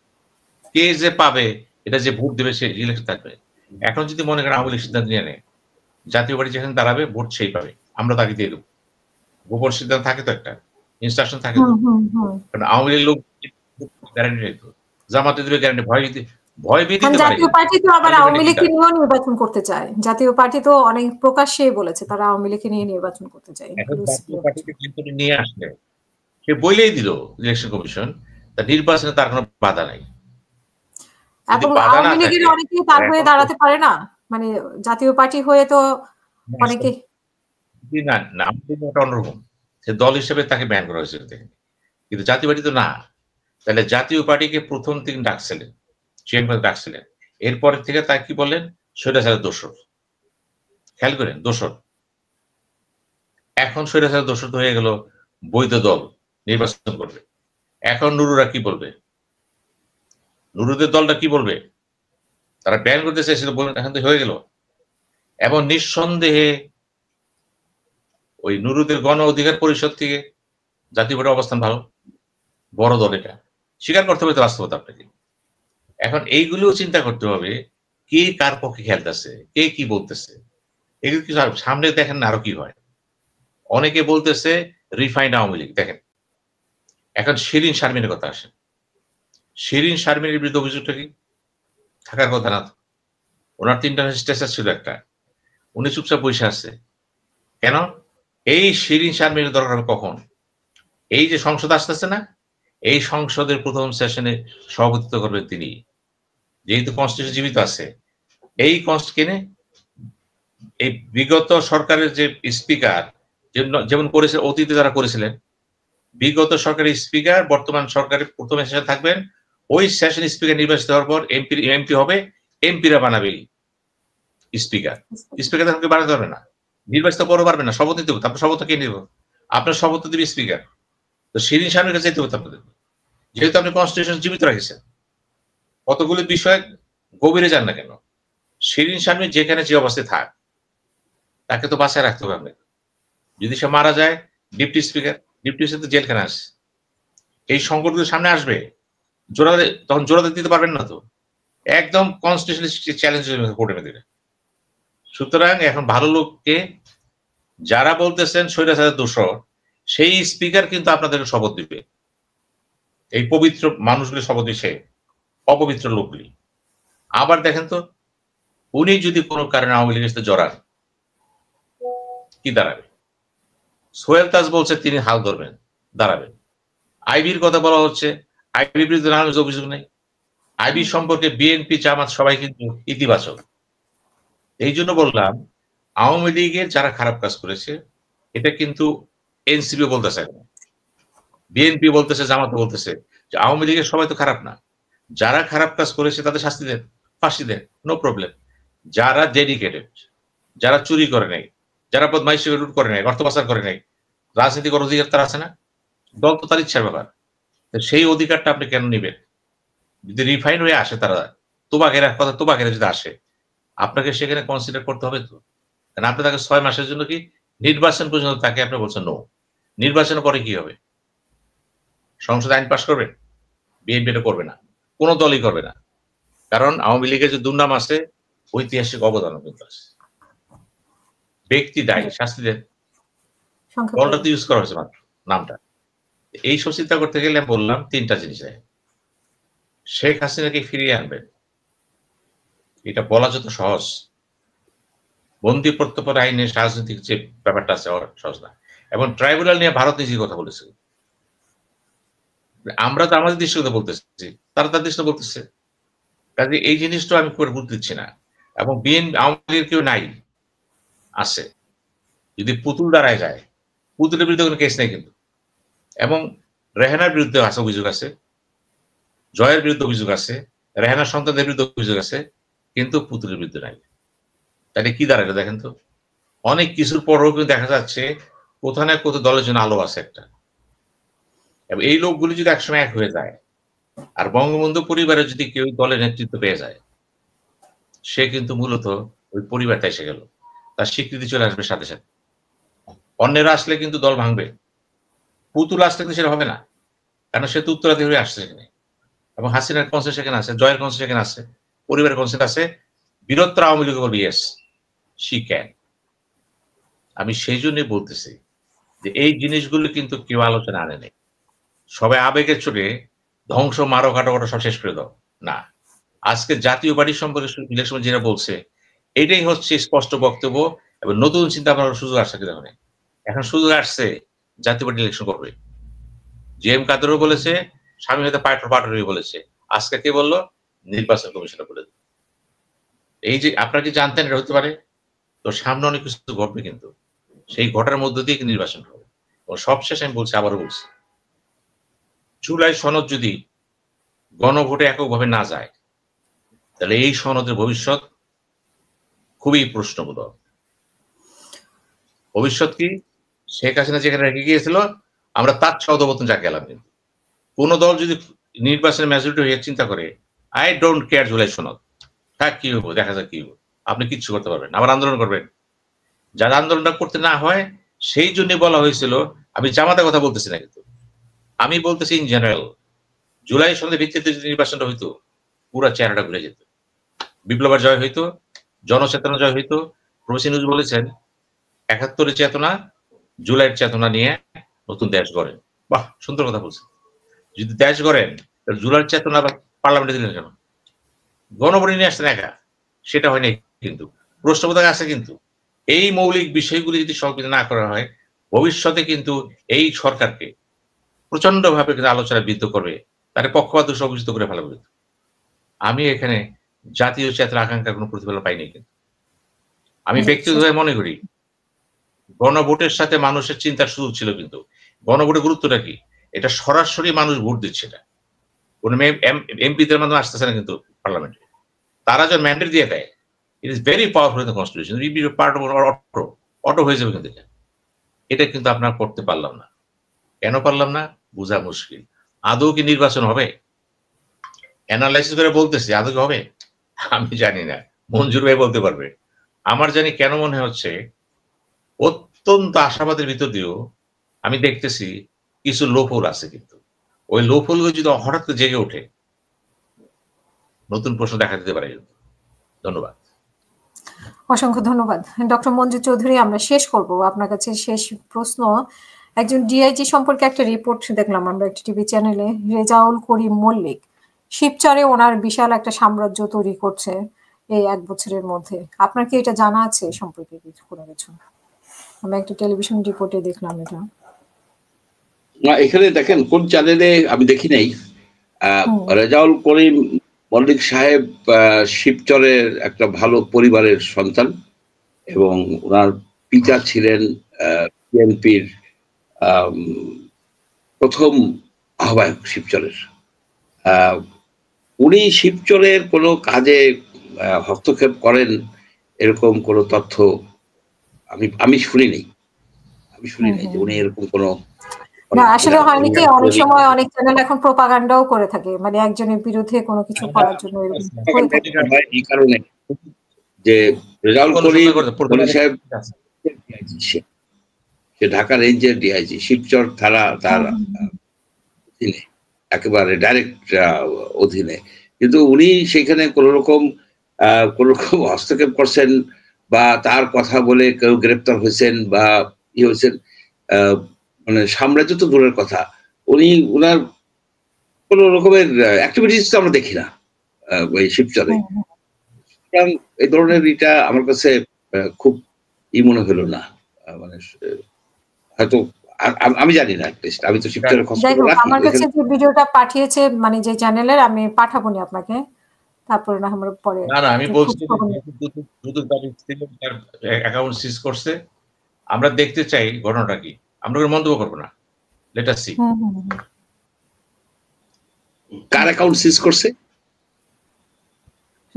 কে যে পাবে এটা যে ভোট দেবে সে ইলেকশন থাকবে। এখন যদি মনে করেন আওয়ামী লীগ সিদ্ধান্ত নিয়ে নেয় জাতীয় পার্টি যেখানে দাঁড়াবে ভোট সেই পাবে, আমরা তাকে দিয়ে দেবো, গোপন সিদ্ধান্ত থাকে তো একটা ইনস্ট্রাকশন থাকে তো, কারণ আওয়ামী লীগ লোক গ্যারান্টি নেই তো, জামাতে দিবে গ্যারান্টি, ভয় ভীতি দিতে পারে। জাতীয় পার্টি তো আবার আওয়ামী লীগকে নিয়েও নির্বাচন করতে চায়, জাতীয় পার্টি তো অনেক প্রকাশ্যেই বলেছে তারা আওয়ামী লীগকে নিয়ে নির্বাচন করতে চায়। এখন জাতীয় পার্টিকে ক্লিনটন নিয়ে আসলে সে বলেই দিল ইলেকশন কমিশন, তার নির্বাচনে তার কোনো বাধা নাই। এবং আওয়ামী লীগের অনেকেই তার হয়ে দাঁড়াতে পারে না, মানে জাতীয় পার্টি হয়ে তো অনেকে না, অন্যরকম, সে দল হিসেবে তাকে ব্যান করা হয়েছিল, কিন্তু জাতীয় পার্টি তো না। তাহলে জাতীয় পার্টিকে প্রথম দিন ডাকছিলেন, চেয়ারম্যান ডাকছিলেন, এরপর থেকে তাকে কি বললেন? স্বৈরাচারের দোসর। খেয়াল করেন, দোসর। এখন স্বৈরাচারের দোসর তো হয়ে গেল বৈধ দল নির্বাচন করবে। এখন নুরুরা কি বলবে? নুরুদের দলটা কি বলবে? তারা ব্যান করতে চাইছিল, বলুন, এখন তো হয়ে গেল। এবং নিঃসন্দেহে ওই নুরুদের গণ অধিকার পরিষদ থেকে জাতীয় পার্টির অবস্থান ভালো, বড় দল, এটা স্বীকার করতে হবে তো বাস্তবতা আপনাকে। এখন এইগুলোও চিন্তা করতে হবে, কে কার পক্ষে খেলতেছে, কে কি বলতেছে, এগুলো কিছু সামনে দেখেন না আরো কি হয়। অনেকে বলতেছে রিফাইন্ড আওয়ামী লীগ। দেখেন এখন শিরিন শারমিনের কথা আসে, শিরিন শারমিনের বিরুদ্ধে অভিযোগটা কি? থাকার কথা না তো, ওনার 3টা স্টেটাস ছিল, একটা উনি চুপচাপ বসে আছে কেন? এই শিরিন শারমিনের দরকার হবে কখন? এই যে সংসদ আসতেছে না, এই সংসদের প্রথম সেশনে সভাপতিত্ব করবেন তিনি, যেহেতু কনস্টিটিউশন জীবিত আছে। এই কনস্টিটিউশনে এই বিগত সরকারের যে স্পিকার যেমন করেছে, অতীতে যারা করেছিলেন, বিগত সরকারের স্পিকার বর্তমান সরকারের প্রথম সেশন থাকবেন, ওই সেশন স্পিকার নির্বাচিত হওয়ার পর এমপি হবে, এমপিরা বানাবে স্পিকার। স্পিকার তখন বানাতে পারবে না, নির্বাচিত করতে পারবে না, শপথ নিতে হবে। তারপর শপথ কে নিব? আপনার শপথ দিবে স্পিকার। তো শিরিন শারমিনের কাছে যেতে হতো আপনাদের, যেহেতু আপনি কনস্টিটিউশন জীবিত রেখেছেন। কতগুলো বিষয় গভীরে যান না কেন, শিরিন শারমিন যেখানে যে অবস্থায় থাক, তাকে তো বাঁচায় রাখতে হবে আপনাকে। যদি সে মারা যায়, ডিপটি স্পিকার তো জেলখানে আসে, এই সংকটগুলো সামনে আসবে, তখন জোড়াতে দিতে পারবেন না তো, একদম কনস্টিটিউশনাল চ্যালেঞ্জ কোর্টে দিবে। সুতরাং এখন ভালো লোককে যারা বলতেছেন স্বৈরাচারের দোষর, সেই স্পিকার কিন্তু আপনাদেরকে শপথ দিবে, এই পবিত্র মানুষগুলি শপথ দিচ্ছে, অপবিত্র লোকগুলি। আবার দেখেন তো, উনি যদি কোনো কারণে আওয়ামী লীগের সাথে জড়ান, কি দাঁড়াবে? সোহেল তাজ বলছে তিনি হাল ধরবেন, দাঁড়াবেন। আইবির কথা বলা হচ্ছে, আইবির বিরুদ্ধে নানান অভিযোগ নেই, আইবি সম্পর্কে বিএনপি জামাত সবাই কিন্তু ইতিবাচক। এই জন্য বললাম, আওয়ামী লীগের যারা খারাপ কাজ করেছে, এটা কিন্তু এনসিপি বলতেছে, বিএনপি বলতেছে, জামাত বলতেছে যে আওয়ামী লীগের সবাই তো খারাপ না, যারা খারাপ কাজ করেছে তাদের শাস্তি দেন, ফাঁসি দেন, নো প্রবলেম। যারা ডেডিকেটেড, যারা চুরি করে নাই, যারা বদমাইশি লুট করে নাই, অর্থ পাচার করে নাই, রাজনীতিক অধিকার তার আছে না? দল তো তার ইচ্ছার ব্যাপার, সেই অধিকারটা আপনি কেন নিবেন? যদি রিফাইন হয়ে আসে তারা, তোবাকেরা যদি আসে, আপনাকে সেখানে কনসিডার করতে হবে তো। কারণ আপনি তাকে 6 মাসের জন্য কি নির্বাচন পর্যন্ত তাকে আপনি বলছেন নো। নির্বাচনের পরে কি হবে? সংসদে আইন পাশ করবে? বিএনপি এটা করবে না, কোন দলই করবে না। কারণ আওয়ামী লীগের যে দুর্নাম আছে, ঐতিহাসিক অবদান কিন্তু আছে। ব্যক্তি দায়ী, শাস্তি দেন। দলটা তো ইউজ করা হয়েছে মাত্র নামটা। এই সব চিন্তা করতে গেলে বললাম 3টা জিনিস। শেখ হাসিনাকে ফিরিয়ে আনবেন, এটা বলা যত সহজ, বন্দি প্রত্যর্পণ আইনের রাজনৈতিক যে ব্যাপারটা আছে সহজ না। এবং ট্রাইব্যুনাল নিয়ে ভারত নিজেই কথা বলেছে, আমরা তো আমাদের দৃষ্টিগত বলতেছি, তারা তার দৃষ্টিতে বলতেছে। কাজে এই জিনিসটা আমি করে গুরুত্ব দিচ্ছি না। এবং আওয়ামী লীগের কেউ নাই, আছে। যদি পুতুল দাঁড়ায় যায়, পুতুলের বিরুদ্ধে কোনো কেস নেই কিন্তু। এবং রেহানার বিরুদ্ধে আছে অভিযোগ আছে, জয়ের বিরুদ্ধে অভিযোগ আছে, রেহানার সন্তানদের বিরুদ্ধে অভিযোগ আছে, কিন্তু পুতুলের বিরুদ্ধে নাই। তাহলে কি দাঁড়ায় দেখেন তো? অনেক কিছুর পরেও কিন্তু দেখা যাচ্ছে কোথাও না কোথাও দলের জন্য আলো আছে একটা। এবং এই লোকগুলি যদি একসময় এক হয়ে যায়, আর বঙ্গবন্ধু পরিবারে যদি কেউ দলের নেতৃত্ব পেয়ে যায়, সে কিন্তু মূলত ওই পরিবারটা এসে গেল, তার স্বীকৃতি চলে আসবে সাথে সাথে। অন্যেরা আসলে কিন্তু দল ভাঙবে, পুতুল আসলে কিন্তু সেটা হবে না, কারণ সে তো উত্তরাধিকারী আসছে সেখানে। এবং হাসিনার কনসেন্ট সেখানে আছে, জয়ের কনসেন্ট সেখানে আছে, পরিবারের কনসেন্ট আছে। বৃহত্তর আওয়ামী লীগ বলবে ইয়েস শি ক্যান। আমি সেই জন্যই বলতেছি যে এই জিনিসগুলো কিন্তু কেউ আলোচনা আনে নেই, সবাই আবেগের চোটে ধ্বংস, মারো, কাটাকাটা সব শেষ করে দাও না। আজকে জাতীয় পার্টি সম্পর্কে ইলেকশন যেটা বলছে, এটাই হচ্ছে স্পষ্ট বক্তব্য। এবং নতুন চিন্তা ভাবনার সুযোগ আসছে কি দেখুন, এখন সুযোগ আসছে জাতীয় পার্টি ইলেকশন করবে। জিএম কাদেরও বলেছে, স্বামী হয়তো পাটরি বলেছে, আজকে কে বললো? নির্বাচন কমিশনে বলে। এই যে আপনারা কি জানতেন এটা হতে পারে? তো সামনে অনেক কিছু ঘটবে, কিন্তু সেই ঘটার মধ্য দিয়ে নির্বাচন হবে। ও সবশেষ আমি বলছি, আবারও বলছি, জুলাই সনদ যদি গণভোটে এককভাবে না যায়, তাহলে এই সনদের ভবিষ্যৎ খুবই প্রশ্নবোধক। ভবিষ্যৎ কি? শেখ হাসিনা যেখানে রেখে গিয়েছিল, আমরা তার চেয়ে অধপতন যা গেলাম। কিন্তু কোন দল যদি নির্বাচনের মেজরিটি হয়ে চিন্তা করে আই ডোন্ট কেয়ার জুলাই সনদ, থাক কি হবো, দেখা যাক কি হবো, আপনি কিচ্ছু করতে পারবেন, আবার আন্দোলন করবেন। যারা আন্দোলনটা করতে না হয়, সেই জন্য বলা হয়েছিল, আমি জামাতের কথা বলতেছি না, কিন্তু আমি বলতেছি ইন জেনারেল, জুলাই সনদের ভিত্তিতে যদি নির্বাচনটা হইতো, পুরো চেহারাটা ঘুরে যেত, বিপ্লবের জয় হইতো, জনচেতনা জয় হইতো। প্রফেসর নিউজ বলেছেন ৭১-এর চেতনা, জুলাইয়ের চেতনা নিয়ে নতুন দেশ গড়েন। বাহ, সুন্দর কথা বলছেন। যদি দেশ গড়েন, তাহলে জুলাইয়ের চেতনা পার্লামেন্টে দিলেন কেন? গণভোটে নিয়ে আসতেন একা, সেটা হয়নি। কিন্তু প্রশ্নবোধক আছে। কিন্তু এই মৌলিক বিষয়গুলি যদি সংবিধান না করা হয়, ভবিষ্যতে কিন্তু এই সরকারকে প্রচন্ড ভাবে কিন্তু আলোচনা বৃদ্ধ করবে, তার পক্ষপাত অভিযুক্ত করে ফেলবে। আমি এখানে জাতীয় চেতনা আকাঙ্ক্ষার কোনো প্রতিফলন পাইনি। কিন্তু আমি ব্যক্তিগতভাবে মনে করি গণভোটের সাথে মানুষের চিন্তার সুযোগ ছিল। কিন্তু গণভোটের গুরুত্বটা কি? এটা সরাসরি মানুষ ভোট দিচ্ছে, এটা কোন এমপিদের মাধ্যমে আসতেছে না কিন্তু পার্লামেন্টে। তারা যখন ম্যান্ডেট দিয়ে দেয়, it is very powerful in the constitution, will be part of auto হয়ে যাবে। কিন্তু এটা কিন্তু আপনারা করতে পারলাম না। কেন পারলাম না? বোঝা মুশকিল। আদৌ কি নির্বাচন হবে? অ্যানালাইসিস করে বলতেছি, আদৌ কি হবে আমি জানি না, মঞ্জুর ভাই বলতে পারবে। আমার জানি কেন মনে হচ্ছে, অত্যন্ত আশাবাদের ভিতর দিয়েও আমি দেখতেছি কিছু লোফল আছে। কিন্তু ওই লোফলগুলো যদি হঠাৎ করে জেগে ওঠে, নতুন প্রশ্ন দেখা দিতে পারে। ধন্যবাদ। অসংখ্য ধন্যবাদ ডক্টর মঞ্জু চৌধুরী। আমরা শেষ করব আপনার কাছে শেষ প্রশ্ন। একজন ডিআইজি সম্পর্কে একটা রিপোর্ট দেখলাম আমরা একটা টিভি চ্যানেলে, রেজাউল করিম মল্লিক শিবচরে ওনার বিশাল একটা সাম্রাজ্য তৈরি করছে এই 1 বছরের মধ্যে। আপনার কি এটা জানা আছে সম্পর্কে কিছু? কোনো কিছু আমি একটা টেলিভিশন রিপোর্টে দেখলাম এটা। এখানে দেখেন কোন চ্যানেলে আমি দেখি নাই। রেজাউল করিম মল্লিক সাহেব শিবচরের একটা ভালো পরিবারের সন্তান, এবং ওনার পিতা ছিলেন বিএনপির প্রথম আহ্বায়ক শিবচরের। উনি শিবচরের কোনো কাজে হস্তক্ষেপ করেন এরকম কোনো তথ্য আমি শুনি নাই। যে উনি এরকম কোনো না, আসলে হয়নি কি, অনেক সময় অনেক চ্যানেল এখন প্রোপাগান্ডাও করে থাকে, মানে একজনের বিরুদ্ধে কোনো কিছু করার জন্য এই কারণে যে রেজাউল করিম সাহেব সে ঢাকা রেঞ্জের ডিআইজি, শিবচর থানা তার অধীনে, একেবারে ডাইরেক্ট অধীনে। কিন্তু উনি সেখানে কোন রকম হস্তক্ষেপ করছেন বা তার কথা বলে কেউ গ্রেপ্তার হয়েছেন বা ইয়ে হয়েছেন, মানে সাম্রাজ্য তো দূরের কথা, উনার কোন রকমের অ্যাক্টিভিটিস তো আমরা দেখি না ওই শিবচরে। এই ধরনের এটা আমার কাছে খুব মনে হলো না। মানে হয়তো আমি জানি না, আমি তো শিবচরের খোঁজ যাই খবর হোক, রাখি। আমার কাছে যে ভিডিওটা পাঠিয়েছে মানে যে চ্যানেলের, আমি পাঠাবো নি আপনাকে, তারপরে না আমরা পরে না আমি একটু বলছি খোঁজ খবর নিই। দুদক তার অ্যাকাউন্ট সিজ করছে, আমরা দেখতে চাই ঘটনাটা কি, আমরা কোনো মন্তব্য করবো না, লেট আস সি। কার অ্যাকাউন্ট সিজ করছে?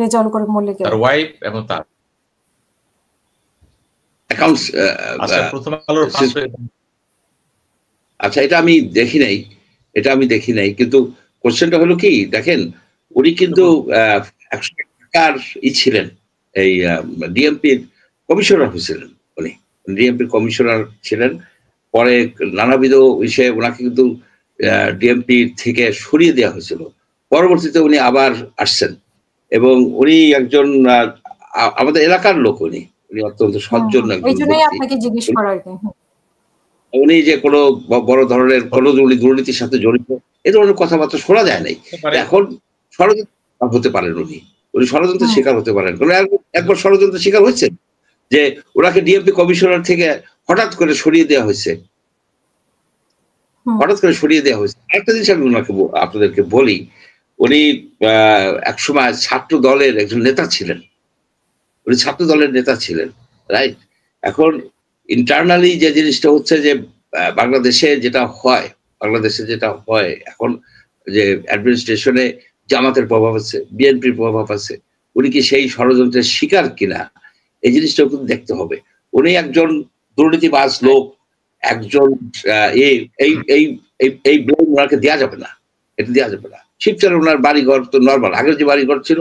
রেজাউল করিম মল্লিকের, তার ওয়াইফ এবং তার অ্যাকাউন্ট। আচ্ছা, প্রথম আলোর আচ্ছা, এটা আমি দেখি নাই, কিন্তু কোশ্চেনটা হলো কি, দেখেন উনি কিন্তু 100 টাকার ছিলেন, এই ডিএমপির কমিশনার হয়েছিলেন, উনি ডিএমপির কমিশনার ছিলেন। পরে নানাবিধ বিষয়ে ওনাকে কিন্তু ডিএমপি থেকে সরিয়ে দেওয়া হয়েছিল। পরবর্তীতে উনি আবার আসছেন, এবং উনি একজন আমাদের এলাকার লোক, উনি অত্যন্ত সজ্জন একজন ব্যক্তি। উনি যে কোনো বড় ধরনের কোনো দুর্নীতির সাথে জড়িত এ ধরনের কথাবার্তা শোনা যায় নাই। এখন ষড়যন্ত্র হতে পারেন, উনি ষড়যন্ত্রের শিকার হতে পারেন। একবার ষড়যন্ত্রের শিকার হয়েছেন যে ওনাকে ডিএমপি কমিশনার থেকে হঠাৎ করে সরিয়ে দেওয়া হয়েছে। আরেকটা জিনিস আমি আপনাদেরকে বলি, উনি একসময় ছাত্র দলের একজন নেতা ছিলেন, রাইট? এখন ইন্টারনালি যে জিনিসটা হচ্ছে যে বাংলাদেশে যেটা হয় এখন, যে অ্যাডমিনিস্ট্রেশনে জামাতের প্রভাব আছে, বিএনপির প্রভাব আছে, উনি কি সেই ষড়যন্ত্রের শিকার কিনা এই জিনিসটাও কিন্তু দেখতে হবে। উনি একজন দুর্নীতিবাজ লোক, একজন এই ব্লেম ওনাকে দেওয়া যাবে না, এটা দেওয়া যাবে না। শিবচরে ওনার বাড়িঘর তো নর্মাল, আগের যে বাড়িঘর ছিল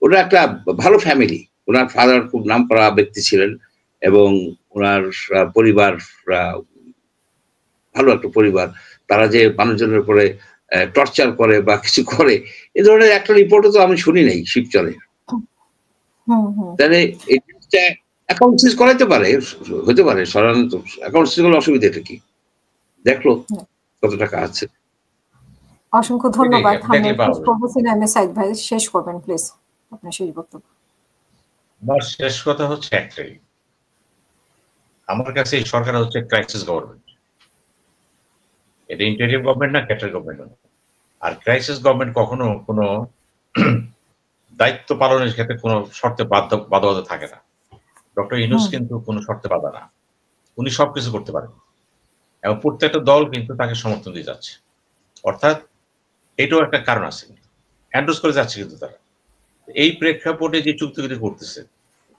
ওরা একটা ভালো ফ্যামিলি। ওনার ফাদার খুব নামকরা ব্যক্তি ছিলেন, এবং ওনার পরিবার ভালো একটা পরিবার। তারা যে মানুষজনের উপরে টর্চার করে বা কিছু করে, এ ধরনের একটা রিপোর্টও তো আমি শুনি নাই শিবচরে। তাহলে এই জিনিসটা অ্যাকাউন্ট সিজ করাইতে পারে, হতে পারে সরানো, তো অ্যাকাউন্ট সিজ করলে অসুবিধাটা কি? দেখলো কত টাকা আছে। অসংখ্য ধন্যবাদ। সাইদ ভাই, শেষ করবেন প্লিজ, আপনার শেষ বক্তব্য। আমার শেষ কথা হচ্ছে একটাই, আমার কাছে এই সরকার হচ্ছে ক্রাইসিস গভর্নমেন্ট। এটা ইন্টারিম গভর্নমেন্ট না, ক্যাটার গভর্নমেন্ট না। আর ক্রাইসিস গভর্নমেন্ট কখনো কোনো দায়িত্ব পালনের ক্ষেত্রে কোনো শর্তে বাধ্যবাধকতা থাকে না। ডক্টর ইউনূস কিন্তু কোনো শর্তে বাধা না, উনি সবকিছু করতে পারেন, এবং প্রত্যেকটা দল কিন্তু তাকে সমর্থন দিয়ে যাচ্ছে। অর্থাৎ এটাও একটা কারণ আছে, এন্ডোর্স করে যাচ্ছে কিন্তু তারা। এই প্রেক্ষাপটে যে চুক্তিগুলি করতেছে,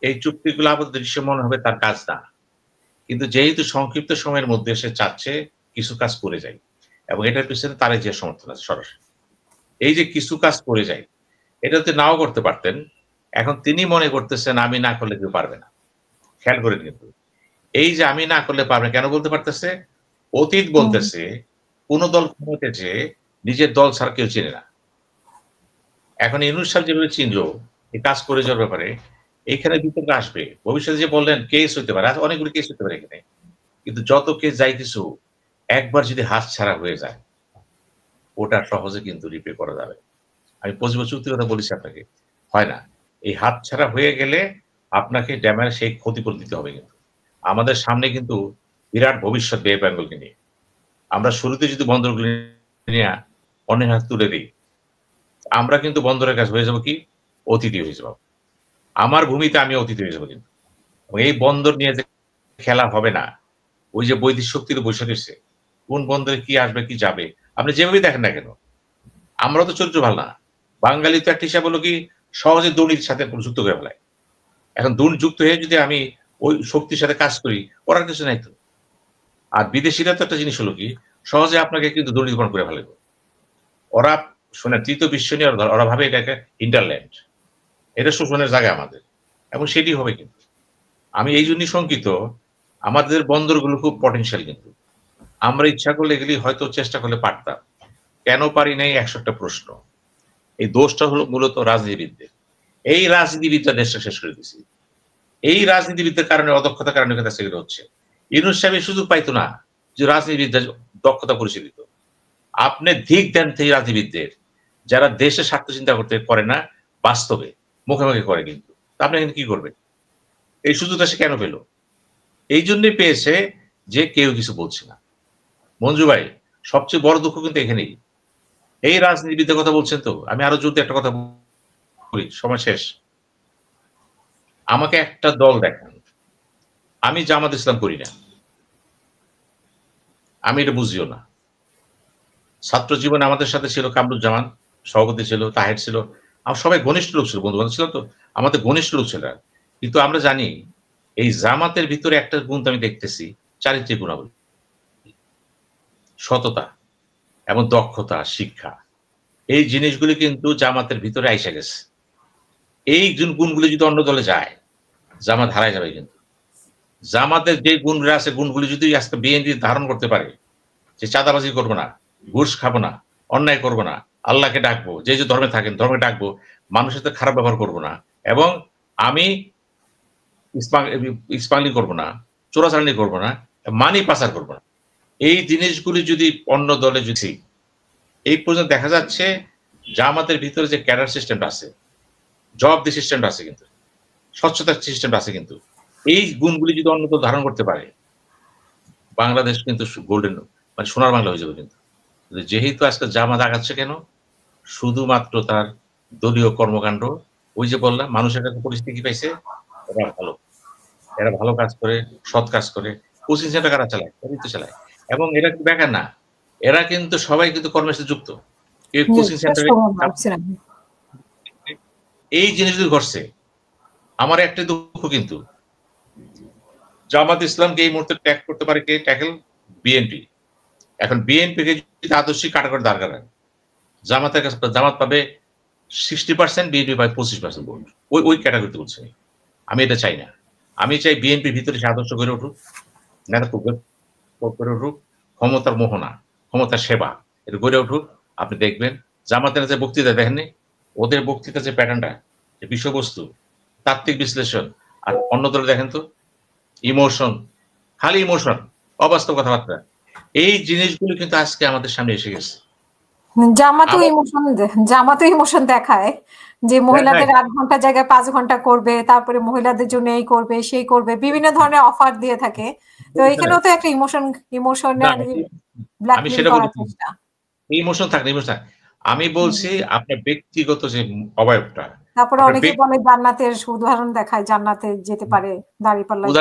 এই চুক্তিগুলো আমাদের দৃশ্য মনে হবে তার কাজ না, কিন্তু যেহেতু সংক্ষিপ্ত সময়ের মধ্যে সে চাচ্ছে কিছু কাজ করে যায়, এবং এটার পিছনে তার যে সমর্থন আছে সরাসরি। এই যে কিছু কাজ করে যায়, এটা তো নাও করতে পারতেন। এখন তিনি মনে করতেছেন আমি না করলে কেউ পারবে না। খেয়াল করেন কিন্তু এই যে আমি না করলে পারবে কেন বলতে পারতেছে, অতীত বলতেছে কোন দল ক্ষমতায় যে নিজের দল ছাড়া কেউ চেনে না। এখন ইউনূস সাহেব যেভাবে চিনল এই কাজ করে যাওয়ার ব্যাপারে, এইখানে বিতর্ক আসবে। ভবিষ্যতে যে বললেন কেস হইতে পারে, অনেকগুলো কেস হতে পারে এখানে, কিন্তু যত কেস যাই কিছু একবার যদি হাত ছাড়া হয়ে যায়, ওটা সহজে কিন্তু রিপে করা যাবে। আমি 25 বছর চুক্তির কথা বলেছি আপনাকে, হয় না। এই হাত ছাড়া হয়ে গেলে আপনাকে ড্যামের সেই ক্ষতিপূরণ দিতে হবে। কিন্তু আমাদের সামনে কিন্তু বিরাট ভবিষ্যৎ বে বেঙ্গলকে নিয়ে। আমরা শুরুতে যদি বন্দরগুলি নিয়ে অন্যের হাত তুলে দিই, আমরা কিন্তু বন্দরের কাছে হয়ে যাবো কি অতিথি হয়ে যাবো। আমার ভূমিতে আমি অতিথি হয়ে যাবো। কিন্তু এই বন্দর নিয়ে যে খেলা হবে না, ওই যে বৈদেশিক শক্তির বসে রয়েছে, কোন বন্দরে কি আসবে কি যাবে, আপনি যেভাবেই দেখেন না কেন, আমরা তো চরিত্র ভালো না। বাঙালি তো একটা হিসাব হলো কি সহজে দুর্নীতির সাথে যুক্ত করে ফেলায়। এখন যুক্ত হয়ে যদি আমি ওই শক্তির সাথে কাজ করি, ওরার কিছু নাই তো। আর বিদেশিরা তো একটা জিনিস হলো কি সহজে আপনাকে কিন্তু দুর্নীতিকরণ করে ফেলে। ওরা শোনে তৃতীয় বিশ্ব নিয়ে ওরা ভাবে এটাকে ইন্টারল্যান্ড, এটা শোষণের জায়গা আমাদের, এবং সেটি হবে। কিন্তু আমি এই জন্যই শঙ্কিত, আমাদের বন্দরগুলো খুব পটেনশিয়াল, কিন্তু আমরা ইচ্ছা করলে এগুলি হয়তো চেষ্টা করলে পারতাম, কেন পারি নাই 100টা প্রশ্ন। এই দোষটা হলো মূলত রাজনীতিবিদদের। এই রাজনীতিবিদরা দেশটা শেষ করে দিয়েছে। এই রাজনীতিবিদদের কারণে, অদক্ষতার কারণে সেগুলো হচ্ছে। ইউনূস সাহেব সুযোগ পাইতো না যে রাজনীতিবিদদের দক্ষতা পরিচালিত। আপনি ধিক দেন সেই রাজনীতিবিদদের যারা দেশের স্বার্থ চিন্তা করতে করে না, বাস্তবে মুখে মুখে করে। কিন্তু আপনি কিন্তু কি করবেন? এই সুযোগটা সে কেন পেল? এই জন্যই পেয়েছে যে কেউ কিছু বলছে না। মঞ্জু ভাই, সবচেয়ে বড় দুঃখ কিন্তু এখানেই। এই রাজনীতিবিদের কথা বলছেন তো, আমি আরো জোরতে একটা কথা বলি, সময় শেষ। আমাকে একটা দল দেখান, আমি জামাত ইসলাম করি না, আমি এটা বুঝিও না। ছাত্র জীবনে আমাদের সাথে ছিল কামরুজ্জামান সভাপতি, ছিল তাহের, ছিল আমার সবাই ঘনিষ্ঠ লোক ছিল, বন্ধু বান্ধব ছিল, তো আমাদের ঘনিষ্ঠ লোক ছিল। কিন্তু আমরা জানি এই জামাতের ভিতরে একটা গুণ আমি দেখতেছি, চারিত্রিক গুণাবলী, সততা এবং দক্ষতা, শিক্ষা, এই জিনিসগুলি কিন্তু জামাতের ভিতরে আইসা গেছে। এই গুণগুলি যদি অন্য দলে যায়, জামাত হারাই যাবে। কিন্তু জামাতের যে গুণগুলো আছে, গুণগুলি যদি আজকে বিএনপি ধারণ করতে পারে, যে চাঁদাবাজি করবো না, ঘুষ খাবো না, অন্যায় করবো না, আল্লাহকে ডাকবো, যে যে ধর্মে থাকেন ধর্মে ডাকবো, মানুষের সাথে খারাপ ব্যবহার করবো না, এবং আমি স্মাগলিং করবো না, চোরাচালানি করবো না, মানি পাচার করবো না, এই জিনিসগুলি যদি অন্য দলে যদি, এই পর্যন্ত দেখা যাচ্ছে জামাতের ভিতরে যে ক্যাডার সিস্টেমটা আছে, জবাবদি সিস্টেমটা আছে, কিন্তু স্বচ্ছতার সিস্টেমটা আছে, কিন্তু এই গুণগুলি যদি অন্য দল ধারণ করতে পারে, বাংলাদেশ কিন্তু গোল্ডেন, মানে সোনার বাংলা হয়ে যাবে। কিন্তু যেহেতু আজকে জামাত আগাচ্ছে কেন, শুধুমাত্র তার দলীয় কর্মকাণ্ড, ওই যে বললাম মানুষের কাছে পরিস্থিতি কি পাইছে, এরা ভালো, এরা ভালো কাজ করে, সৎ কাজ করে, কোচিং সেন্টার কারা চালায়, এরাই তো চালায়। এবং এরা কিন্তু বেকার না, এরা কিন্তু সবাই কিন্তু কর্মের সাথে যুক্ত। এই কোচিং সেন্টারে এই জিনিসগুলো ঘটছে। আমার একটা দুঃখ, কিন্তু জামাত ইসলামকে এই মুহূর্তে ট্যাগ করতে পারে কে? Tackle BNP. এখন বিএনপি কে যদি আদর্শিক কাটাকড়ি দাঁড় করান, জামাতের কাছে জামাত পাবে 60%, বিএনপি পাবে 25% ভোট। ওই ক্যাটাগরিতে বলছে। আমি এটা চাই না। আমি চাই বিএনপির ভিতরে সে আদর্শ গড়ে উঠুক, নেতৃত্ব গড়ে উঠুক, ক্ষমতার মোহনা, ক্ষমতার সেবা এটা গড়ে উঠুক। আপনি দেখবেন জামাতের যে বক্তৃতা দেখেননি, ওদের বক্তৃতা যে প্যাটার্নটা, যে বিষয়বস্তু, তাত্ত্বিক বিশ্লেষণ, আর অন্য দলে দেখেন তো ইমোশন, খালি ইমোশন, অবাস্তব কথাবার্তা, এই জিনিসগুলো কিন্তু আজকে আমাদের সামনে এসে গেছে। জামাতও ইমোশন দেখায় যে মহিলাদের 8 ঘন্টা জায়গায় 5 ঘন্টা করবে, তারপরে মহিলাদের জন্য এই করবে সেই করবে, বিভিন্ন ধরনের অফার দিয়ে থাকে। তো এখানেও তো একটা ইমোশনের ব্ল্যাকমেল করার চেষ্টা। ইমোশন থাকে, ইমোশন। আমি বলছি আপনার ব্যক্তিগত যে অবয়বটা, তারপরে অনেকে বলে জান্নাতের উদাহরণ দেখায়, জান্নাতে যেতে পারে দাঁড়িপাল্লায়।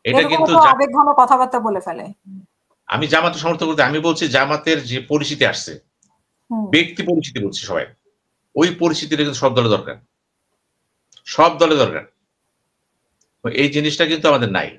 এটা কিন্তু আবেগঘন কথাবার্তা বলে ফেলে। আমি জামাতের সমর্থন করতে, আমি বলছি জামাতের যে পরিচিতি আসছে, ব্যক্তি পরিচিতি বলছি সবাই, ওই পরিচিতিটা কিন্তু সব দলে দরকার, সব দলে দরকার। এই জিনিসটা কিন্তু আমাদের নাই।